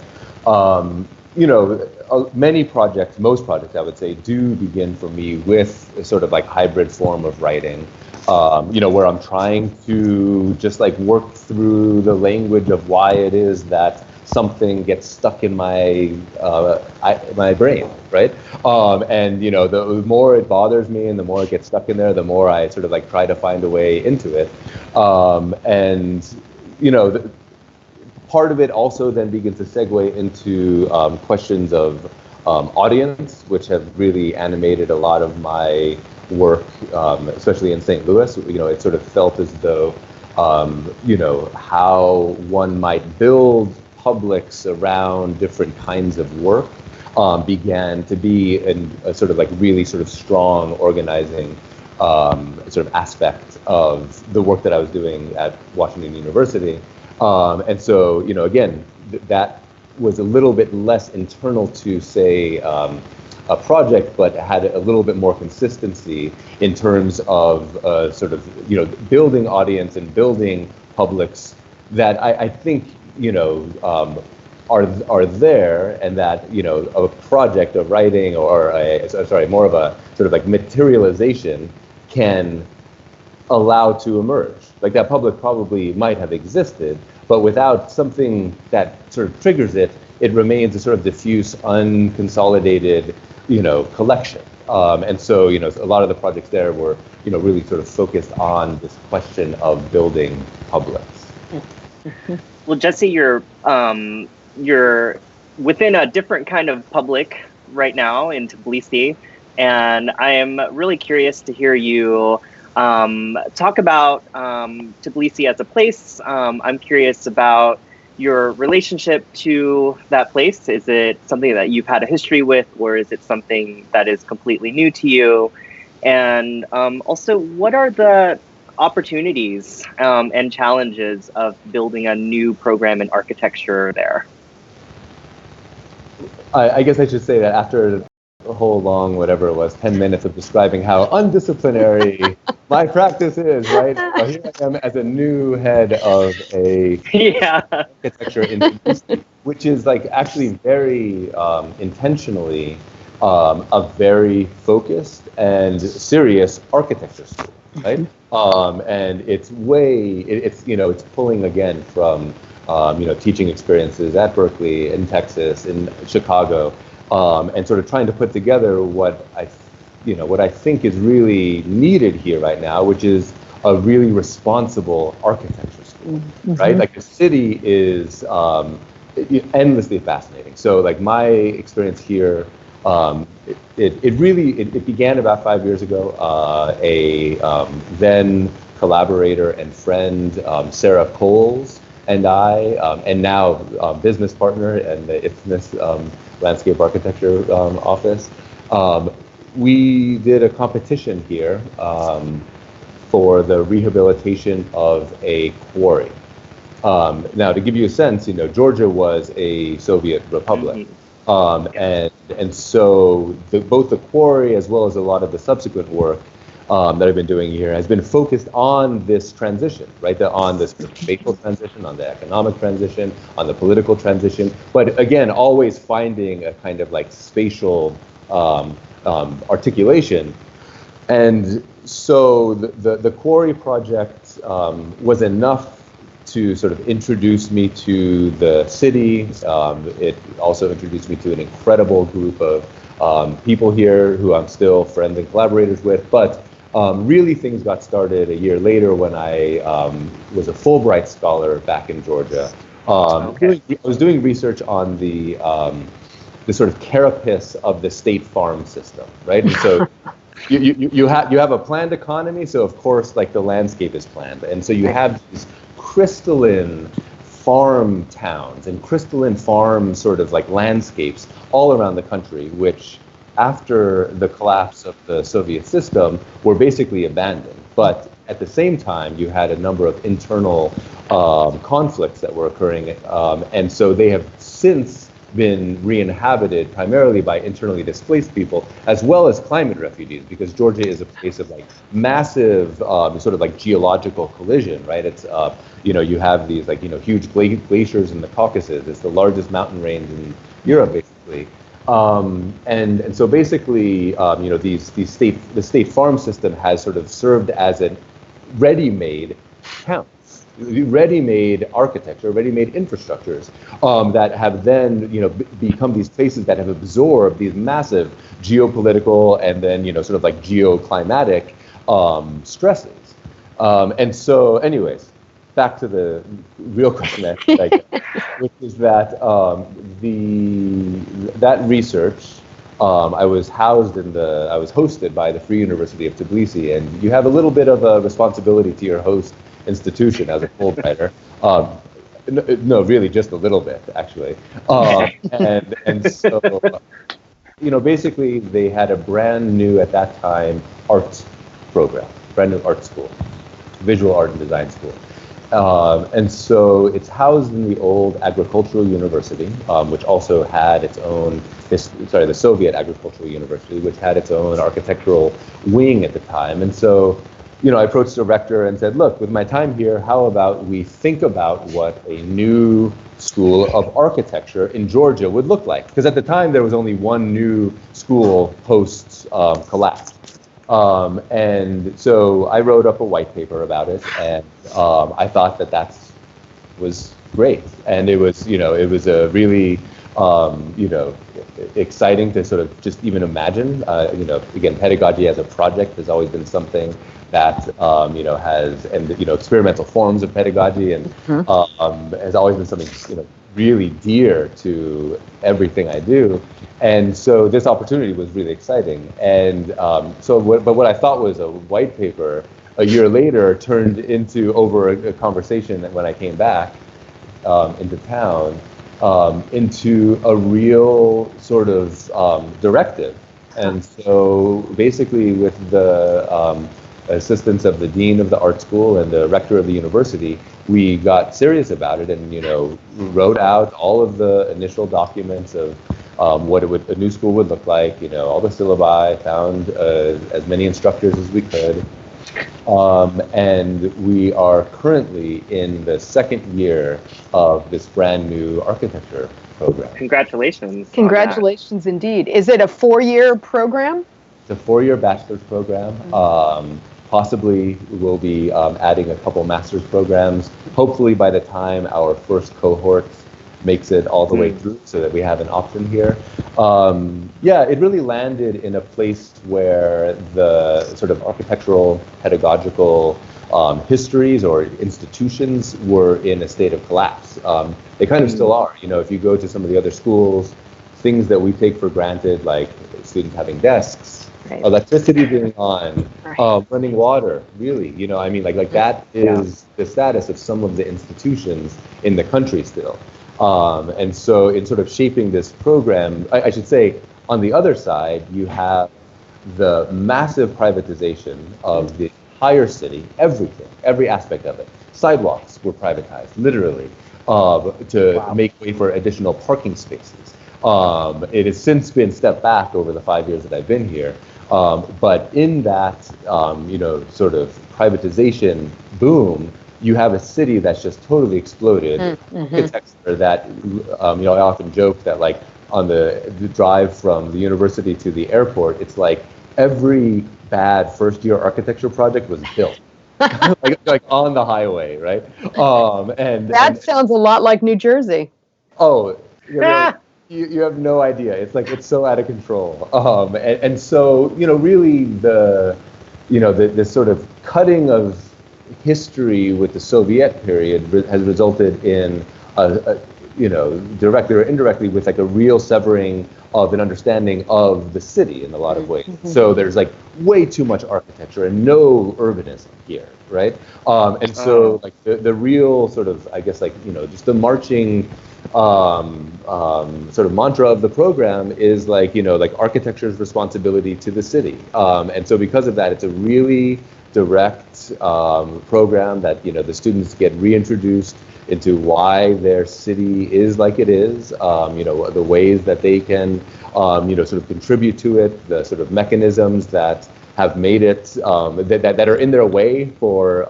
many projects, most projects I would say, do begin for me with a sort of like hybrid form of writing, where I'm trying to just like work through the language of why it is that something gets stuck in my brain, right? And the more it bothers me and the more it gets stuck in there, the more I sort of like try to find a way into it. Part of it also then begins to segue into questions of audience, which have really animated a lot of my work, especially in St. Louis. It sort of felt as though, how one might build publics around different kinds of work began to be a sort of like really sort of strong organizing sort of aspect of the work that I was doing at Washington University. And so, again, that was a little bit less internal to, say, a project, but had a little bit more consistency in terms of sort of, building audience and building publics that I think, are there, and that, a project of writing or more of a sort of like materialization can allow to emerge. Like that public probably might have existed, but without something that sort of triggers it, it remains a sort of diffuse, unconsolidated, collection. And so, a lot of the projects there were, really sort of focused on this question of building publics. Well, Jesse, you're within a different kind of public right now in Tbilisi, and I am really curious to hear you talk about Tbilisi as a place. I'm curious about your relationship to that place. Is it something that you've had a history with, or is it something that is completely new to you? And also, what are the opportunities and challenges of building a new program in architecture there? I guess I should say that after a whole long, whatever it was, 10 minutes of describing how undisciplinary my practice is, right? So here I am as a new head of a architecture institute, which is like actually very intentionally a very focused and serious architecture school, right? And it's it's pulling again from teaching experiences at Berkeley, in Texas, in Chicago, and sort of trying to put together what I think is really needed here right now, which is a really responsible architecture school, right? Like the city is endlessly fascinating. So like my experience here, it began about 5 years ago. A then collaborator and friend, Sarah Coles, and I, and now business partner and the Isthmus Landscape Architecture Office, we did a competition here for the rehabilitation of a quarry. Now, to give you a sense, Georgia was a Soviet republic, and so both the quarry as well as a lot of the subsequent work that I've been doing here has been focused on this transition, right? On this spatial transition, on the economic transition, on the political transition, but again, always finding a kind of like spatial articulation. And so the Quarry project was enough to sort of introduce me to the city. It also introduced me to an incredible group of people here who I'm still friends and collaborators with. But really things got started a year later when I was a Fulbright scholar back in Georgia. I was doing research on the sort of carapace of the state farm system, right? And so you have a planned economy, so of course like the landscape is planned, and so you have these crystalline farm towns and crystalline farm sort of like landscapes all around the country, which after the collapse of the Soviet system were basically abandoned. But at the same time, you had a number of internal conflicts that were occurring, and so they have since been re-inhabited primarily by internally displaced people, as well as climate refugees, because Georgia is a place of like massive sort of like geological collision, right? It's you have these like huge glaciers in the Caucasus. It's the largest mountain range in Europe, basically. And so basically, the state farm system has sort of served as a ready-made town. Ready-made architecture, ready-made infrastructures that have then, become these places that have absorbed these massive geopolitical and then, sort of like geoclimatic stresses. And so, anyways, back to the real question, which is that that research. I was hosted by the Free University of Tbilisi, and you have a little bit of a responsibility to your host institution as a Fulbrighter. No, really, just a little bit, actually. And so, basically, they had a brand new, at that time, art program, brand new art school, visual art and design school. And so it's housed in the old agricultural university, which also had its own, the Soviet agricultural university, which had its own architectural wing at the time. And so, I approached the rector and said, look, with my time here, how about we think about what a new school of architecture in Georgia would look like? Because at the time, there was only one new school post-collapse. And so I wrote up a white paper about it, and I thought that was great. And it was a really, exciting to sort of just even imagine. Again, pedagogy as a project has always been something that has, and experimental forms of pedagogy, and has always been something really dear to everything I do. And so this opportunity was really exciting. And but what I thought was a white paper a year later turned into, over a conversation when I came back into town, into a real sort of directive. And so basically with the assistance of the dean of the art school and the rector of the university, we got serious about it and wrote out all of the initial documents of what a new school would look like, all the syllabi, found as many instructors as we could. And we are currently in the second year of this brand new architecture program. Congratulations. Congratulations indeed. Is it a 4-year program? It's a 4-year bachelor's program. Possibly we'll be adding a couple master's programs. Hopefully by the time our first cohort makes it all the way through, so that we have an option here. It really landed in a place where the sort of architectural, pedagogical histories or institutions were in a state of collapse. They kind of still are. If you go to some of the other schools, things that we take for granted, like students having desks, electricity being on, running water, really, like that is the status of some of the institutions in the country still. And so in sort of shaping this program, I should say, on the other side, you have the massive privatization of the entire city, everything, every aspect of it. Sidewalks were privatized, literally, to make way for additional parking spaces. It has since been stepped back over the 5 years that I've been here. But in that, sort of privatization boom, you have a city that's just totally exploded. Architecture that, I often joke that like on the drive from the university to the airport, it's like every bad first-year architecture project was built. like on the highway, right? That sounds a lot like New Jersey. Oh, you have no idea. It's like it's so out of control. And so really the sort of cutting of history with the Soviet period has resulted in directly or indirectly with like a real severing of an understanding of the city in a lot of ways. So there's like way too much architecture and no urbanism here, right? And so like the real sort of, I guess, like, just the marching sort of mantra of the program is like, like architecture's responsibility to the city. And so because of that, it's a really direct program that, the students get reintroduced into why their city is like it is, the ways that they can, sort of contribute to it, the sort of mechanisms that have made it, that are in their way for,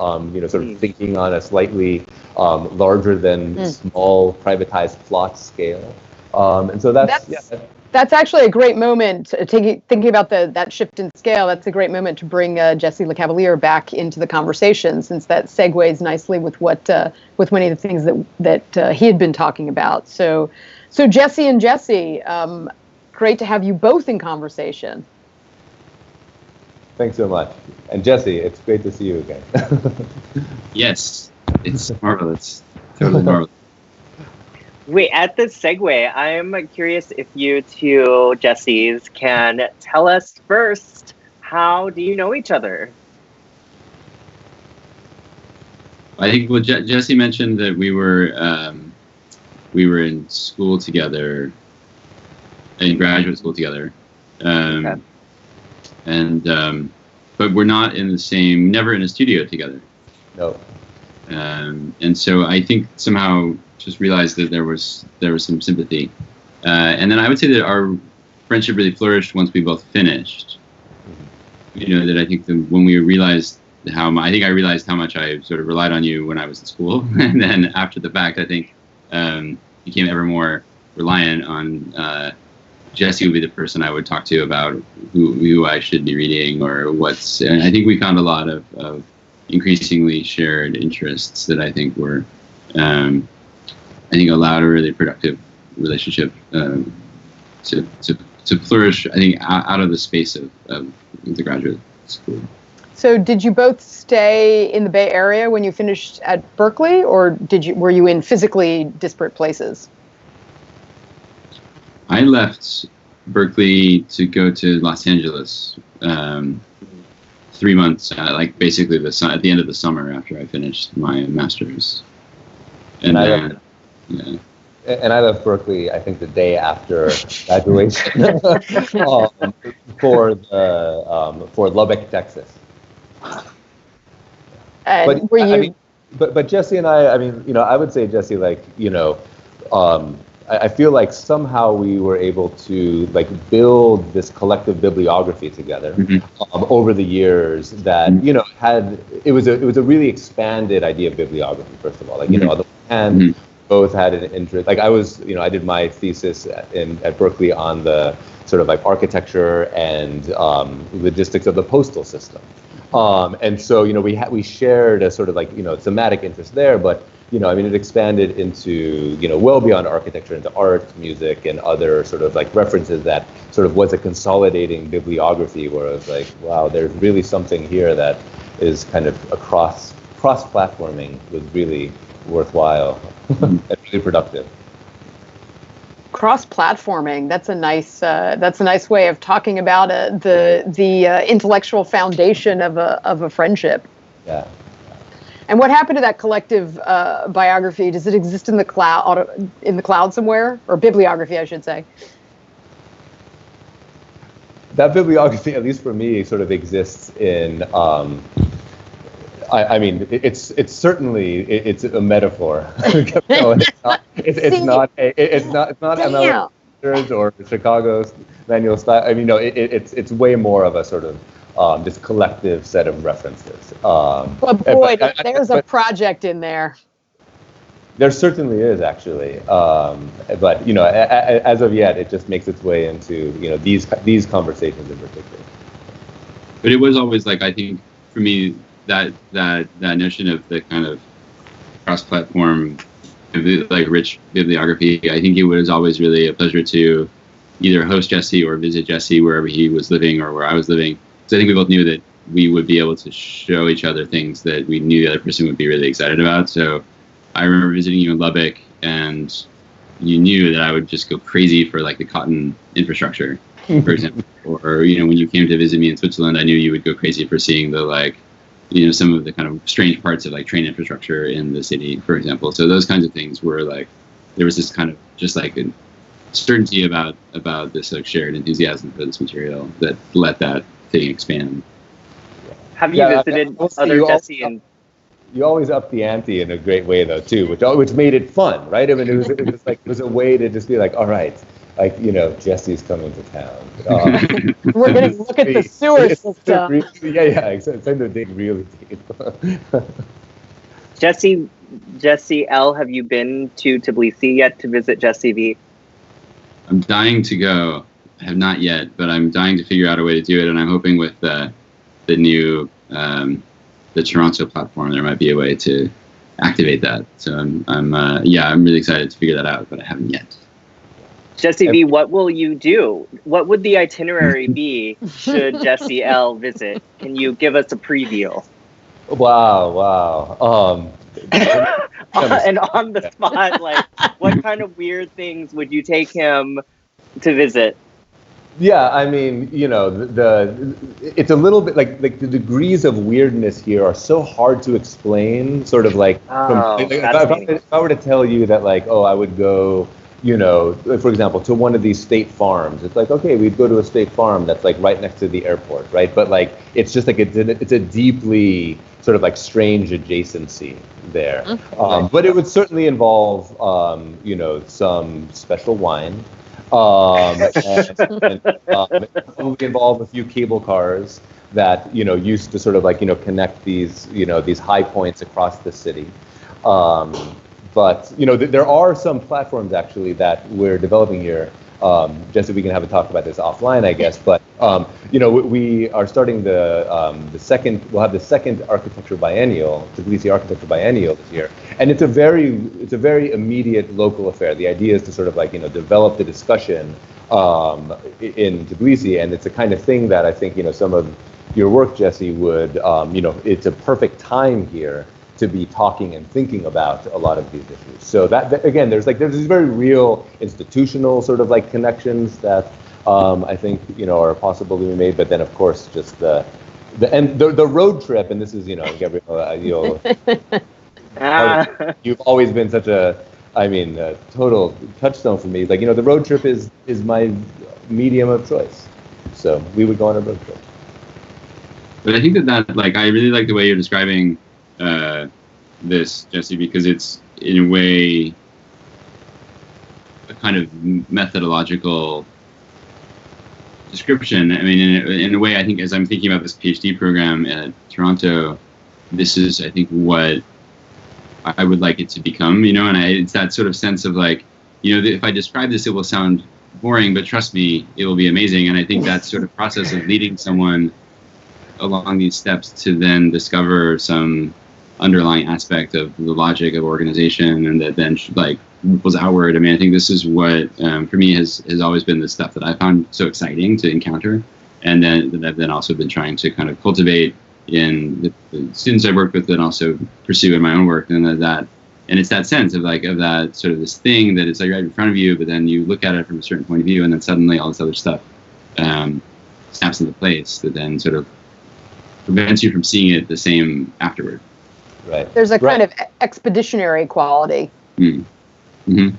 sort of thinking on a slightly larger than small privatized plot scale. And so that's actually a great moment, thinking about that shift in scale. That's a great moment to bring Jesse LeCavalier back into the conversation, since that segues nicely with with many of the things that he had been talking about. So Jesse and Jesse, great to have you both in conversation. Thanks so much. And Jesse, it's great to see you again. Yes, it's marvelous. Totally marvelous. Wait, at this segue, I'm curious if you two Jessies can tell us first, how do you know each other? I think Jesse mentioned that we were in school together, in graduate school together, but we're not in the same, never in a studio together. No. And so I think somehow just realized that there was some sympathy, and then I would say that our friendship really flourished once we both finished. That I think when we realized I realized how much I sort of relied on you when I was in school, and then after the fact, I think became ever more reliant on Jesse would be the person I would talk to about who I should be reading or what's. And I think we found a lot of increasingly shared interests that I think were. Allowed a really productive relationship to flourish, I think, out of the space of the graduate school. So did you both stay in the Bay Area when you finished at Berkeley, or were you in physically disparate places? I left Berkeley to go to Los Angeles 3 months, basically at the end of the summer after I finished my master's. And I left Berkeley, I think, the day after graduation for Lubbock, Texas. And but Jesse and I mean, I would say, Jesse, like, I feel like somehow we were able to like build this collective bibliography together over the years that it was a really expanded idea of bibliography. First of all, like on the one hand, both had an interest. Like I was, I did my thesis at Berkeley on the sort of like architecture and logistics of the postal system, and so we shared a sort of like thematic interest there, but. It expanded into, well beyond architecture, into art, music, and other sort of like references that sort of was a consolidating bibliography where I was like, wow, there's really something here that is kind of cross-platforming, was really worthwhile and really productive. Cross-platforming, that's a nice way of talking about the intellectual foundation of a friendship. Yeah. And what happened to that collective biography? Does it exist in the cloud somewhere, or bibliography, I should say? That bibliography, at least for me, sort of exists in. I mean, it's certainly it's a metaphor. It's not ML. standards or Chicago manual style. I mean, no, it's way more of a sort of this collective set of references. But boy, there's a project in there. There certainly is, actually, but as of yet, it just makes its way into these conversations in particular. But it was always like, I think for me, that notion of the kind of cross-platform, like rich bibliography, I think it was always really a pleasure to either host Jesse or visit Jesse wherever he was living or where I was living. So I think we both knew that we would be able to show each other things that we knew the other person would be really excited about. So I remember visiting you in Lubbock, and you knew that I would just go crazy for like the cotton infrastructure, for example. Or when you came to visit me in Switzerland, I knew you would go crazy for seeing the some of the kind of strange parts of like train infrastructure in the city, for example. So those kinds of things were like, there was this kind of just like a certainty about this like shared enthusiasm for this material that let that thing expand. Have you visited other Jesse and? You always up the ante in a great way, though, too, which made it fun, right? I mean, it was a way to just be like, all right, like Jesse's coming to town. We're going to look at the sewer system. It's time to dig really deep. Jesse L, have you been to Tbilisi yet to visit Jesse V? I'm dying to go. I have not yet, but I'm dying to figure out a way to do it, and I'm hoping with the new. The Toronto platform, there might be a way to activate that. So I'm really excited to figure that out, but I haven't yet. Jesse V, what will you do? What would the itinerary be should Jesse L visit? Can you give us a preview? Wow. And on the spot, like, what kind of weird things would you take him to visit? Yeah, I mean, it's a little bit like the degrees of weirdness here are so hard to explain. Sort of like, if I were to tell you that, like, I would go, for example, to one of these state farms. It's like, okay, we'd go to a state farm that's like right next to the airport, right? But like, it's just like it's a deeply sort of like strange adjacency there. But it would certainly involve, some special wine. And probably involve a few cable cars that used to sort of like connect these these high points across the city. But there are some platforms actually that we're developing here. Just so we can have a talk about this offline, I guess. But we are starting the second. We'll have the second architecture biennial, Tbilisi Architecture Biennial this year, and it's a very immediate local affair. The idea is to sort of like develop the discussion in Tbilisi, and it's a kind of thing that I think some of your work, Jesse, would it's a perfect time here to be talking and thinking about a lot of these issues. So that again, there's these very real institutional sort of like connections that I think are possible to be made. But then of course just the road trip, and this is Gabrielle, you've always been such a total touchstone for me. Like the road trip is my medium of choice. So we would go on a road trip. But I think that like I really like the way you're describing this, Jesse, because it's in a way a kind of methodological description. I mean, in a way, I think as I'm thinking about this PhD program at Toronto, this is, I think, what I would like it to become, and it's that sort of sense of like, if I describe this, it will sound boring, but trust me, it will be amazing. And I think that sort of process of leading someone along these steps to then discover some underlying aspect of the logic of organization, and that then like ripples outward. I mean, I think this is what for me has always been the stuff that I found so exciting to encounter, and then that I've then also been trying to kind of cultivate in the students I've worked with, and also pursue in my own work. And it's that sense of that sort of this thing that is like right in front of you, but then you look at it from a certain point of view, and then suddenly all this other stuff snaps into place that then sort of prevents you from seeing it the same afterward. Right. There's a kind of expeditionary quality. Mm-hmm.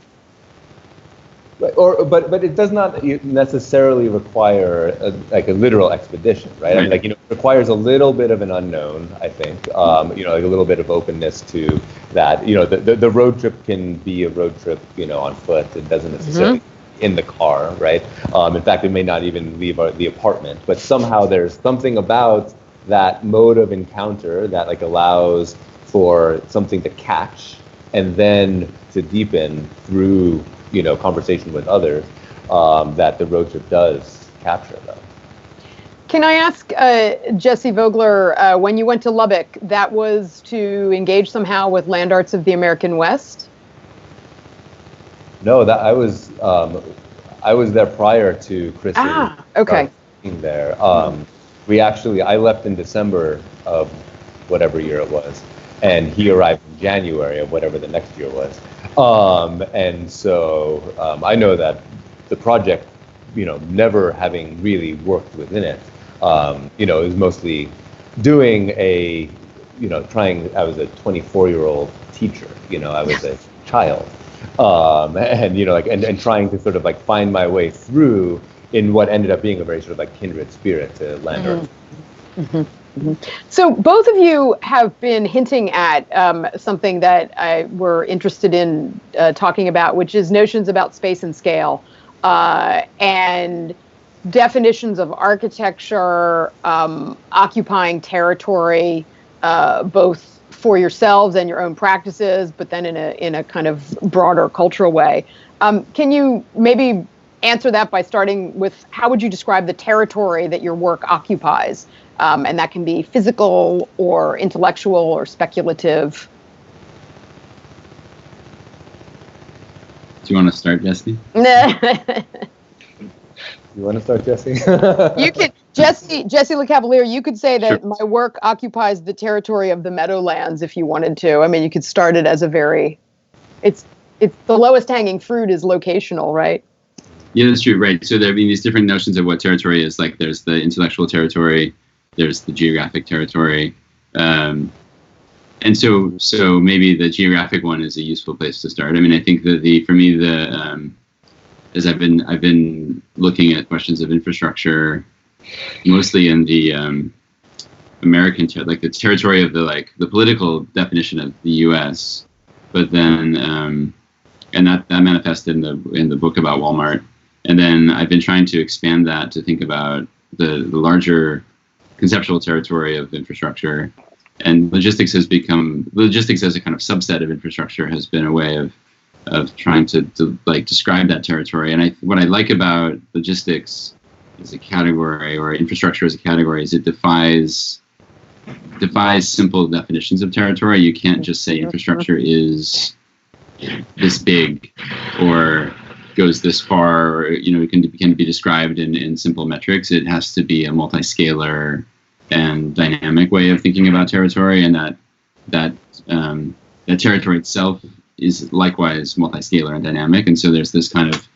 Right. But it does not necessarily require a literal expedition, right? I mean, it requires a little bit of an unknown, I think. A little bit of openness to that. The road trip can be a road trip, on foot. It doesn't necessarily in the car, right? In fact, it may not even leave the apartment, but somehow there's something about that mode of encounter that like allows for something to catch and then to deepen through, conversation with others, that the road trip does capture though. Can I ask Jesse Vogler, when you went to Lubbock, that was to engage somehow with land arts of the American West? No, that I was there prior to Chris. Okay. Being there. I left in December of whatever year it was, and he arrived in January of whatever the next year was. And so I know that the project, never having really worked within it, is mostly doing I was a 24-year-old teacher, I was a child. And trying to sort of like find my way through in what ended up being a very sort of like kindred spirit to land arts. So both of you have been hinting at something that we're interested in talking about, which is notions about space and scale and definitions of architecture, occupying territory, both for yourselves and your own practices, but then in a kind of broader cultural way. Can you maybe answer that by starting with how would you describe the territory that your work occupies? And that can be physical or intellectual or speculative. Do you want to start, Jesse? You want to start, Jesse? You could, Jesse LeCavalier, you could say that my work occupies the territory of the Meadowlands if you wanted to. I mean, you could start it as it's the lowest hanging fruit is locational, right? Yeah, that's true, right. So there have been these different notions of what territory is. Like there's the intellectual territory, there's the geographic territory. And so maybe the geographic one is a useful place to start. I mean, I think that as I've been looking at questions of infrastructure, mostly in the American, like the territory of the political definition of the U.S., but then and that manifested in the book about Walmart, and then I've been trying to expand that to think about the larger conceptual territory of infrastructure, and logistics as a kind of subset of infrastructure has been a way of trying to like describe that territory. And what I like about logistics as a category or infrastructure as a category is it defies simple definitions of territory. You can't just say infrastructure is this big or goes this far, or it can be described in simple metrics. It has to be a multi-scalar and dynamic way of thinking about territory, and that territory itself is likewise multi-scalar and dynamic. And so there's this kind of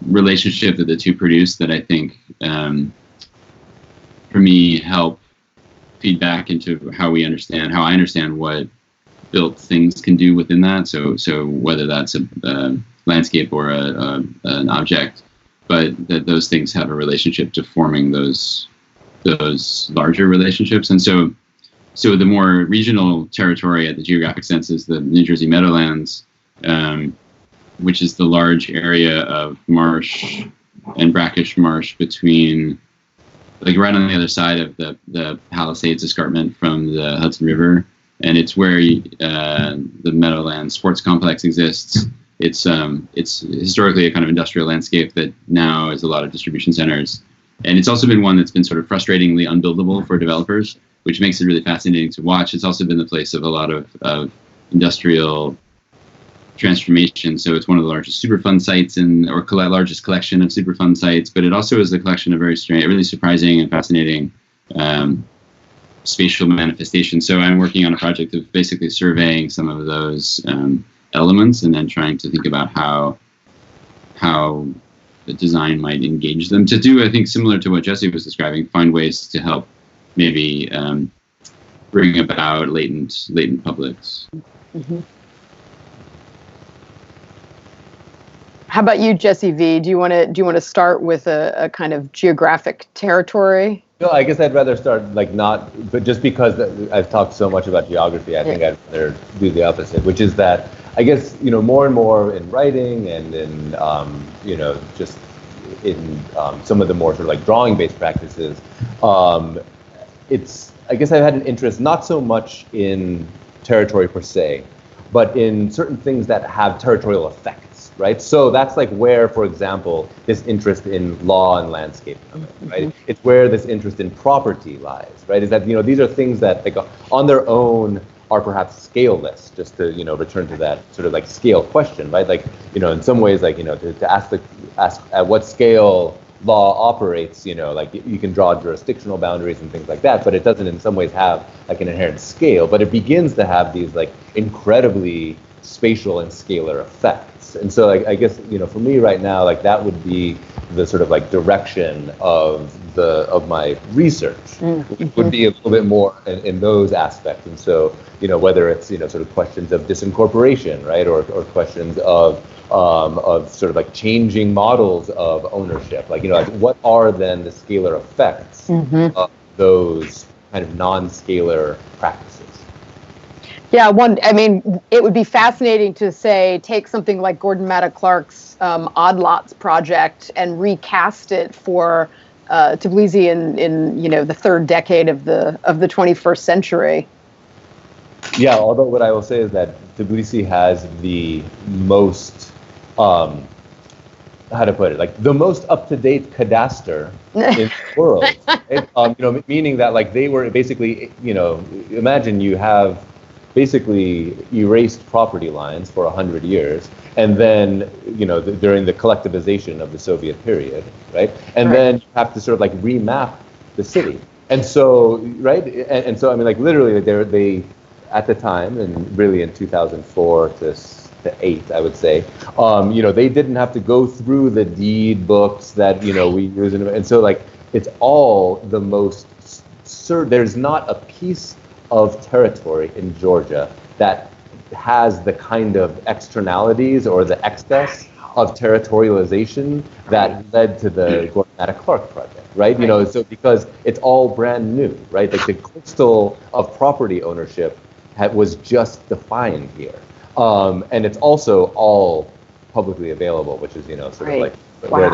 relationship that the two produce that I think, for me, help feed back into how I understand what built things can do within that. So whether that's a landscape or an object, but that those things have a relationship to forming those larger relationships. And so the more regional territory at the geographic sense is the New Jersey Meadowlands, which is the large area of marsh and brackish marsh between, like right on the other side of the Palisades escarpment from the Hudson River. And it's where the Meadowlands Sports Complex exists. It's historically a kind of industrial landscape that now is a lot of distribution centers. And it's also been one that's been sort of frustratingly unbuildable for developers, which makes it really fascinating to watch. It's also been the place of a lot of industrial transformation. So it's one of the largest Superfund sites largest collection of Superfund sites, but it also is a collection of very strange, really surprising and fascinating spatial manifestations. So I'm working on a project of basically surveying some of those elements and then trying to think about how the design might engage them to do, I think, similar to what Jesse was describing, find ways to help maybe bring about latent publics. Mm-hmm. How about you, Jesse V? Do you want to start with a kind of geographic territory? No, I guess I'd rather start but just because I've talked so much about geography, I think I'd rather do the opposite, which is that I guess, more and more in writing and in, just in some of the more sort of like drawing-based practices, I guess I've had an interest not so much in territory per se, but in certain things that have territorial effects, right? So that's like where, for example, this interest in law and landscape, right? It's where this interest in property lies, right? Is that, these are things that like on their own are perhaps scaleless, just to, return to that sort of like scale question, right? Like, in some ways, like, to ask at what scale law operates, like you can draw jurisdictional boundaries and things like that, but it doesn't in some ways have like an inherent scale, but it begins to have these like incredibly spatial and scalar effects. And so I guess, for me right now, like that would be the sort of like direction of my research, would be a little bit more in those aspects. And so, whether it's, sort of questions of disincorporation, right? Or questions of sort of like changing models of ownership, like, like what are then the scalar effects of those kind of non-scalar practices? Yeah, it would be fascinating to say, take something like Gordon Matta Clark's Odd Lots project and recast it for Tbilisi in the third decade of the 21st century. Yeah, although what I will say is that Tbilisi has the most, how to put it, like the most up-to-date cadastre in the world. Right? Meaning that like they were basically, imagine you have basically erased property lines for 100 years, and then, during the collectivization of the Soviet period, right? And then you have to sort of like remap the city. And so, right? And so, like literally they at the time, and really in 2004 to 8, I would say, they didn't have to go through the deed books that, we use. And so like, it's all the most, there's not a piece of territory in Georgia that has the kind of externalities or the excess of territorialization that led to the Gordon Matta Clark project, right? So because it's all brand new, right? Like the crystal of property ownership was just defined here. And it's also all publicly available, which is, sort of like where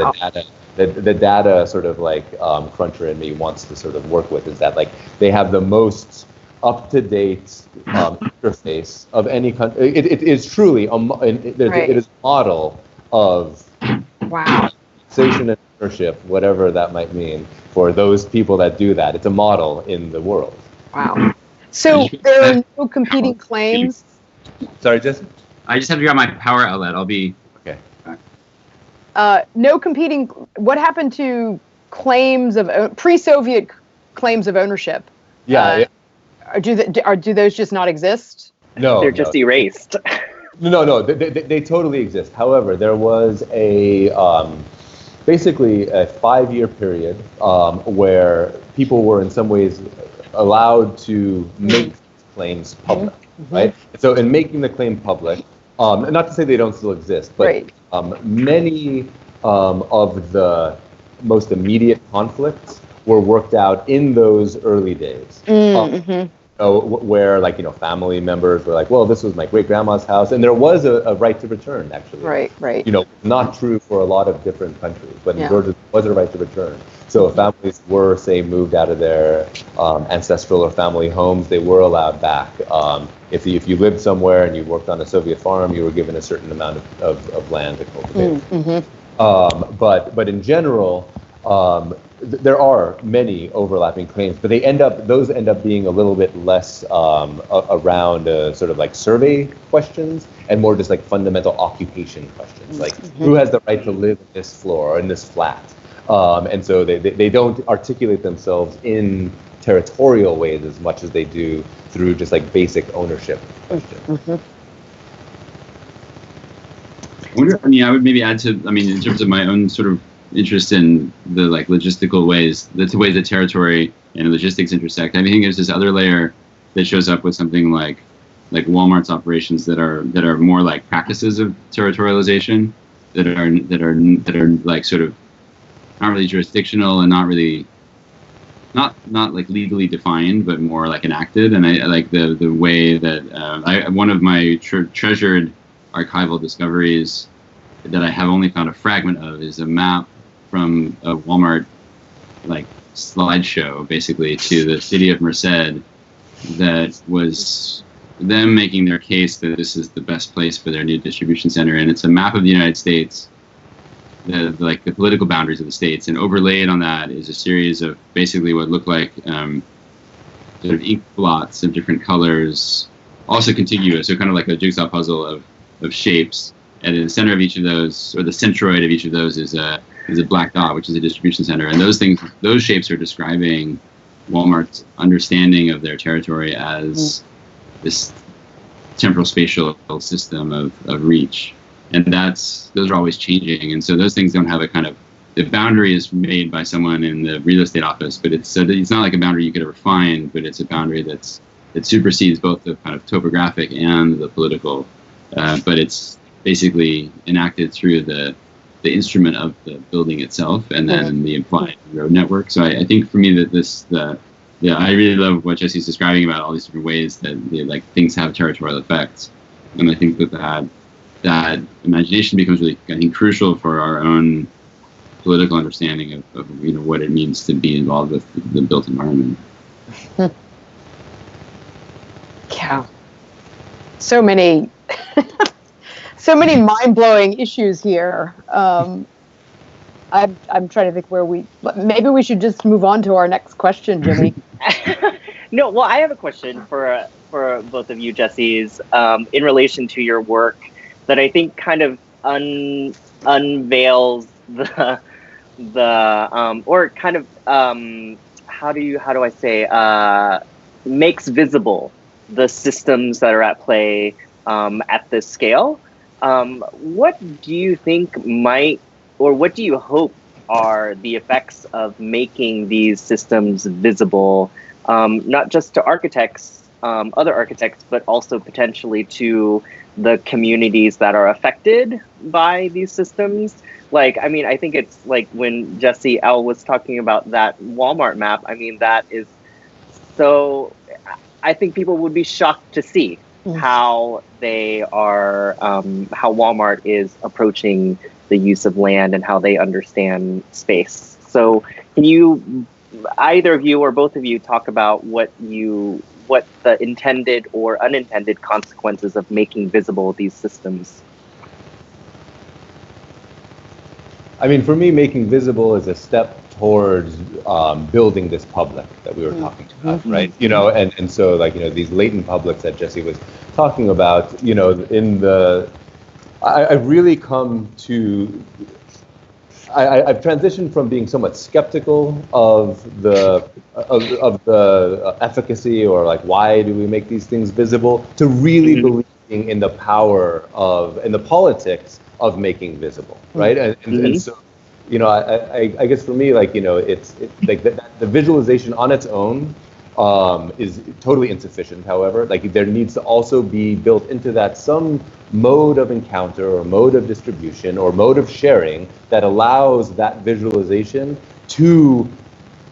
the data sort of like cruncher in me wants to sort of work with, is that like they have the most up-to-date interface of any country. It is truly it is a model of taxation and ownership, whatever that might mean for those people that do that. It's a model in the world. Wow. So there are no competing claims. Sorry, Jesse? I just have to grab my power outlet. I'll be okay. No competing. What happened to claims of pre-Soviet claims of ownership? Yeah. Do those just not exist? No, they're just erased. No, they totally exist. However, there was basically a 5-year period where people were in some ways allowed to make claims public, right? So in making the claim public, not to say they don't still exist, but many of the most immediate conflicts were worked out in those early days. Where like, family members were like, well, this was my great grandma's house. And there was a right to return, actually. Right. Not true for a lot of different countries, but in Georgia, there was a right to return. So if families were, say, moved out of their ancestral or family homes, they were allowed back. If you lived somewhere and you worked on a Soviet farm, you were given a certain amount of land to cultivate. But in general, there are many overlapping claims, but those end up being a little bit less around sort of like survey questions and more just like fundamental occupation questions, like who has the right to live in this floor or in this flat, and so they don't articulate themselves in territorial ways as much as they do through just like basic ownership questions. I would maybe add to, in terms of my own sort of interest in the like logistical ways, the ways that territory and logistics intersect. I think there's this other layer that shows up with something like Walmart's operations that are more like practices of territorialization that are like sort of not really jurisdictional and not really not like legally defined, but more like enacted. And I like the way that one of my treasured archival discoveries that I have only found a fragment of is a map from a Walmart like slideshow, basically, to the city of Merced, that was them making their case that this is the best place for their new distribution center. And it's a map of the United States, the political boundaries of the states, and overlaid on that is a series of basically what look like sort of ink blots of different colors, also contiguous, so kind of like a jigsaw puzzle of shapes. And in the center of each of those, or the centroid of each of those, is a black dot, which is a distribution center. And those shapes are describing Walmart's understanding of their territory as this temporal spatial system of reach. And those are always changing. And so those things don't have a kind of, the boundary is made by someone in the real estate office, but it's not like a boundary you could ever find, but it's a boundary that supersedes both the kind of topographic and the political. But it's basically enacted through the instrument of the building itself, and then the implied road network. So I think for me that I really love what Jesse's describing about all these different ways that things have territorial effects, and I think that imagination becomes really, I think, crucial for our own political understanding of what it means to be involved with the built environment. Yeah, so many mind-blowing issues here. I'm trying to think maybe we should just move on to our next question, Jimmy. No, well, I have a question for both of you, Jesse's, in relation to your work that I think kind of unveils or kind of how do I say makes visible the systems that are at play at this scale. What do you think what do you hope are the effects of making these systems visible, not just to architects, other architects, but also potentially to the communities that are affected by these systems? Like, I mean, I think it's like when Jesse L was talking about that Walmart map, I mean, that is so, I think people would be shocked to see how they are, how Walmart is approaching the use of land and how they understand space. So can you, either of you or both of you, talk about what the intended or unintended consequences of making visible these systems? I mean, for me, making visible is a step towards building this public that we were talking about, right? And so these latent publics that Jesse was talking about, I've really come to, I've transitioned from being somewhat skeptical of the efficacy or why do we make these things visible, to really believing in the power and the politics of making visible, right? And so, I guess for me, it's like the visualization on its own is totally insufficient. However, there needs to also be built into that some mode of encounter or mode of distribution or mode of sharing that allows that visualization to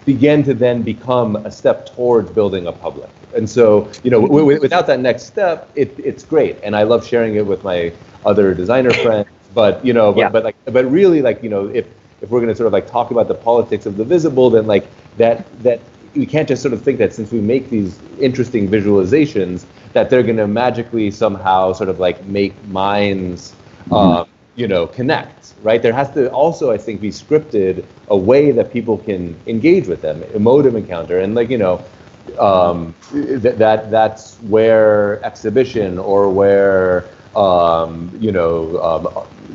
begin to then become a step towards building a public. And so, without that next step, it's great. And I love sharing it with my other designer friends. But but really, if we're going to sort of talk about the politics of the visible, then that we can't just sort of think that since we make these interesting visualizations that they're going to magically somehow sort of make minds connect, right? There has to also, I think, be scripted a way that people can engage with them, a mode of encounter, and that's where exhibition or where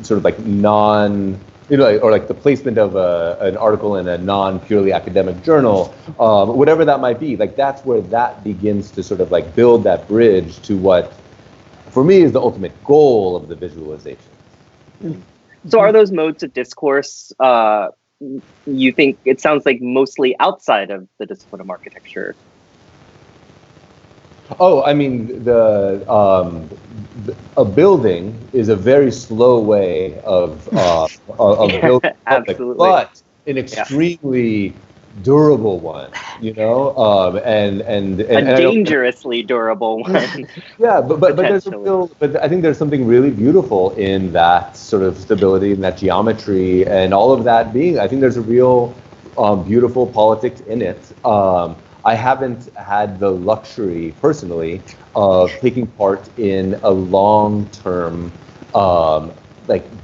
sort of non, or the placement of an article in a non-purely academic journal, whatever that might be, that's where that begins to sort of build that bridge to what, for me, is the ultimate goal of the visualization. So are those modes of discourse, you think, it sounds like mostly outside of the discipline of architecture? Oh, I mean, a building is a very slow way of building, absolutely, but an extremely durable one, and a dangerously durable one. Yeah, but I think there's something really beautiful in that sort of stability and that geometry and all of that being. I think there's a real beautiful politics in it. I haven't had the luxury personally of taking part in a long-term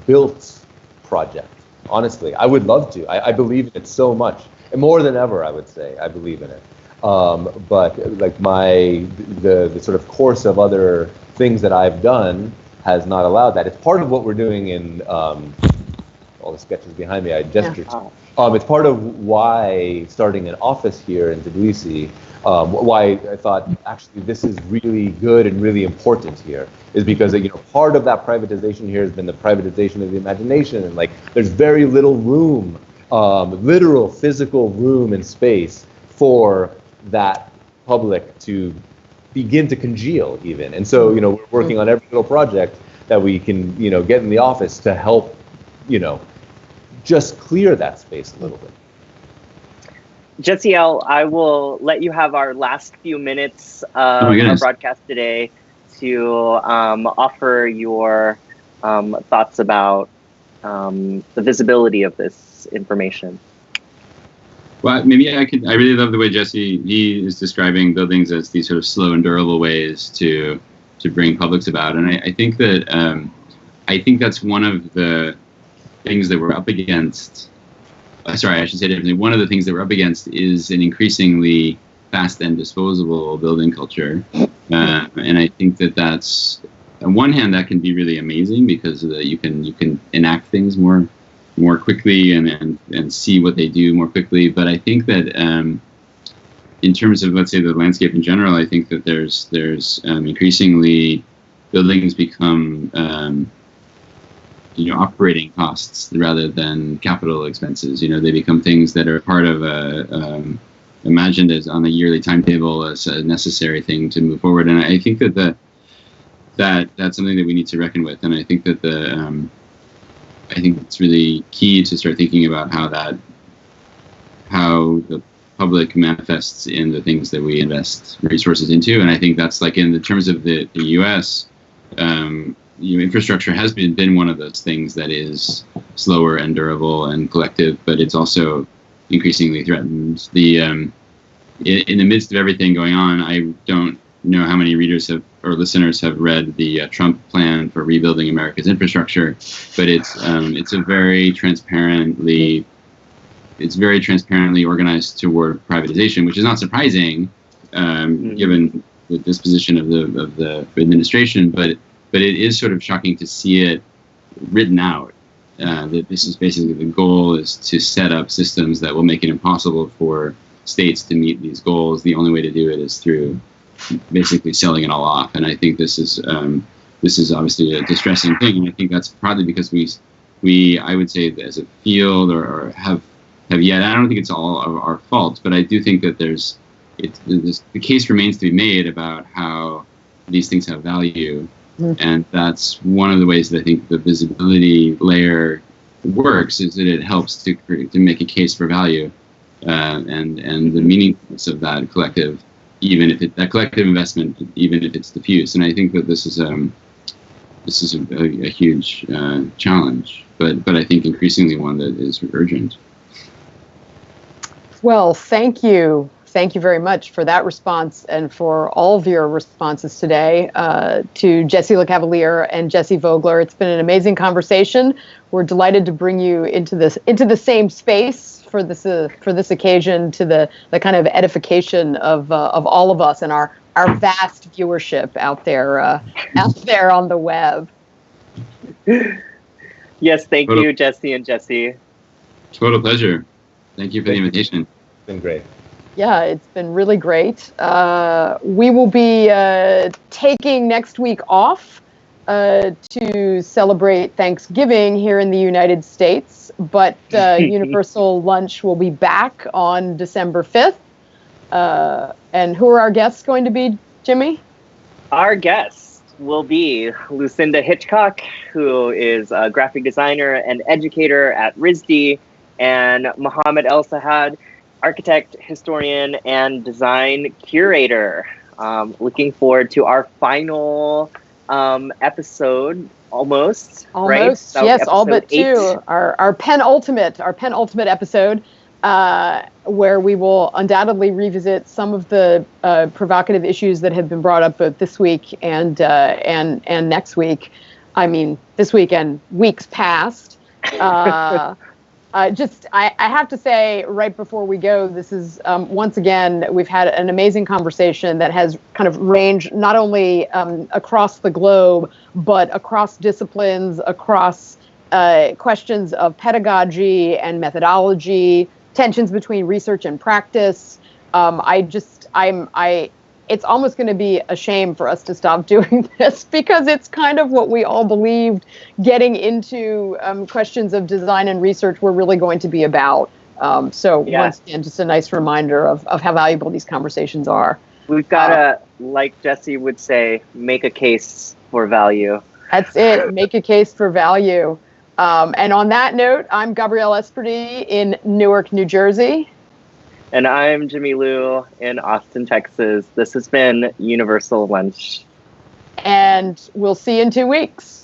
built project. Honestly, I would love to. I believe in it so much, and more than ever, I would say I believe in it. But like the sort of course of other things that I've done has not allowed that. It's part of what we're doing in all the sketches behind me. I gestured. Yeah. It's part of why starting an office here in Tbilisi, why I thought actually this is really good and really important here, is because part of that privatization here has been the privatization of the imagination, and there's very little room, literal physical room and space for that public to begin to congeal even. And so, we're working on every little project that we can, get in the office to help, just clear that space a little bit. Jesse L., I will let you have our last few minutes of our broadcast today to offer your thoughts about the visibility of this information. Well, maybe I really love the way he is describing buildings as these sort of slow and durable ways to bring publics about. And I think that that's one of the things that we're up against. Sorry, I should say differently. One of the things that we're up against is an increasingly fast and disposable building culture. And I think that's, on one hand, that can be really amazing because you can enact things more quickly and see what they do more quickly. But I think that in terms of, let's say, the landscape in general, I think that there's increasingly buildings become operating costs rather than capital expenses. They become things that are part of imagined as on a yearly timetable as a necessary thing to move forward. And I think that that's something that we need to reckon with. And I think that I think it's really key to start thinking about how the public manifests in the things that we invest resources into. And I think that's in the terms of the U.S., infrastructure has been one of those things that is slower and durable and collective, but it's also increasingly threatened. In the midst of everything going on, I don't know how many readers or listeners have read the Trump plan for rebuilding America's infrastructure, but it's very transparently organized toward privatization, which is not surprising given the disposition of the administration, but it is sort of shocking to see it written out. That this is basically the goal is to set up systems that will make it impossible for states to meet these goals. The only way to do it is through basically selling it all off. And I think this is obviously a distressing thing. And I think that's partly because we I would say as a field or have yet, I don't think it's all our fault, but I do think that the case remains to be made about how these things have value. And that's one of the ways that I think the visibility layer works, is that it helps to make a case for value and the meaningfulness of that collective, that collective investment, even if it's diffuse. And I think that this is a huge challenge, but I think increasingly one that is urgent. Well, thank you. Thank you very much for that response and for all of your responses today to Jesse LeCavalier and Jesse Vogler. It's been an amazing conversation. We're delighted to bring you into the same space for this occasion, to the kind of edification of all of us and our vast viewership out there on the web. Yes, thank you, Jesse and Jesse. Total pleasure. Thank you for the invitation. It's been great. Yeah, it's been really great. We will be taking next week off to celebrate Thanksgiving here in the United States, but Universal Lunch will be back on December 5th. And who are our guests going to be, Jimmy? Our guests will be Lucinda Hitchcock, who is a graphic designer and educator at RISD, and Mohammed El Sahad, architect, historian, and design curator. Looking forward to our final episode. Almost, right? Yes, all but 8. 2. Our penultimate episode, where we will undoubtedly revisit some of the provocative issues that have been brought up both this week and next week. I mean, this week and weeks past. I have to say right before we go, this is once again, we've had an amazing conversation that has kind of ranged not only across the globe, but across disciplines, across questions of pedagogy and methodology, tensions between research and practice. It's almost going to be a shame for us to stop doing this, because it's kind of what we all believed getting into questions of design and research were really going to be about. Once again, just a nice reminder of how valuable these conversations are. We've got to, like Jesse would say, make a case for value. That's it. Make a case for value. And on that note, I'm Gabrielle Esperdy in Newark, New Jersey. And I'm Jimmy Liu in Austin, Texas. This has been Universal Lunch. And we'll see you in 2 weeks.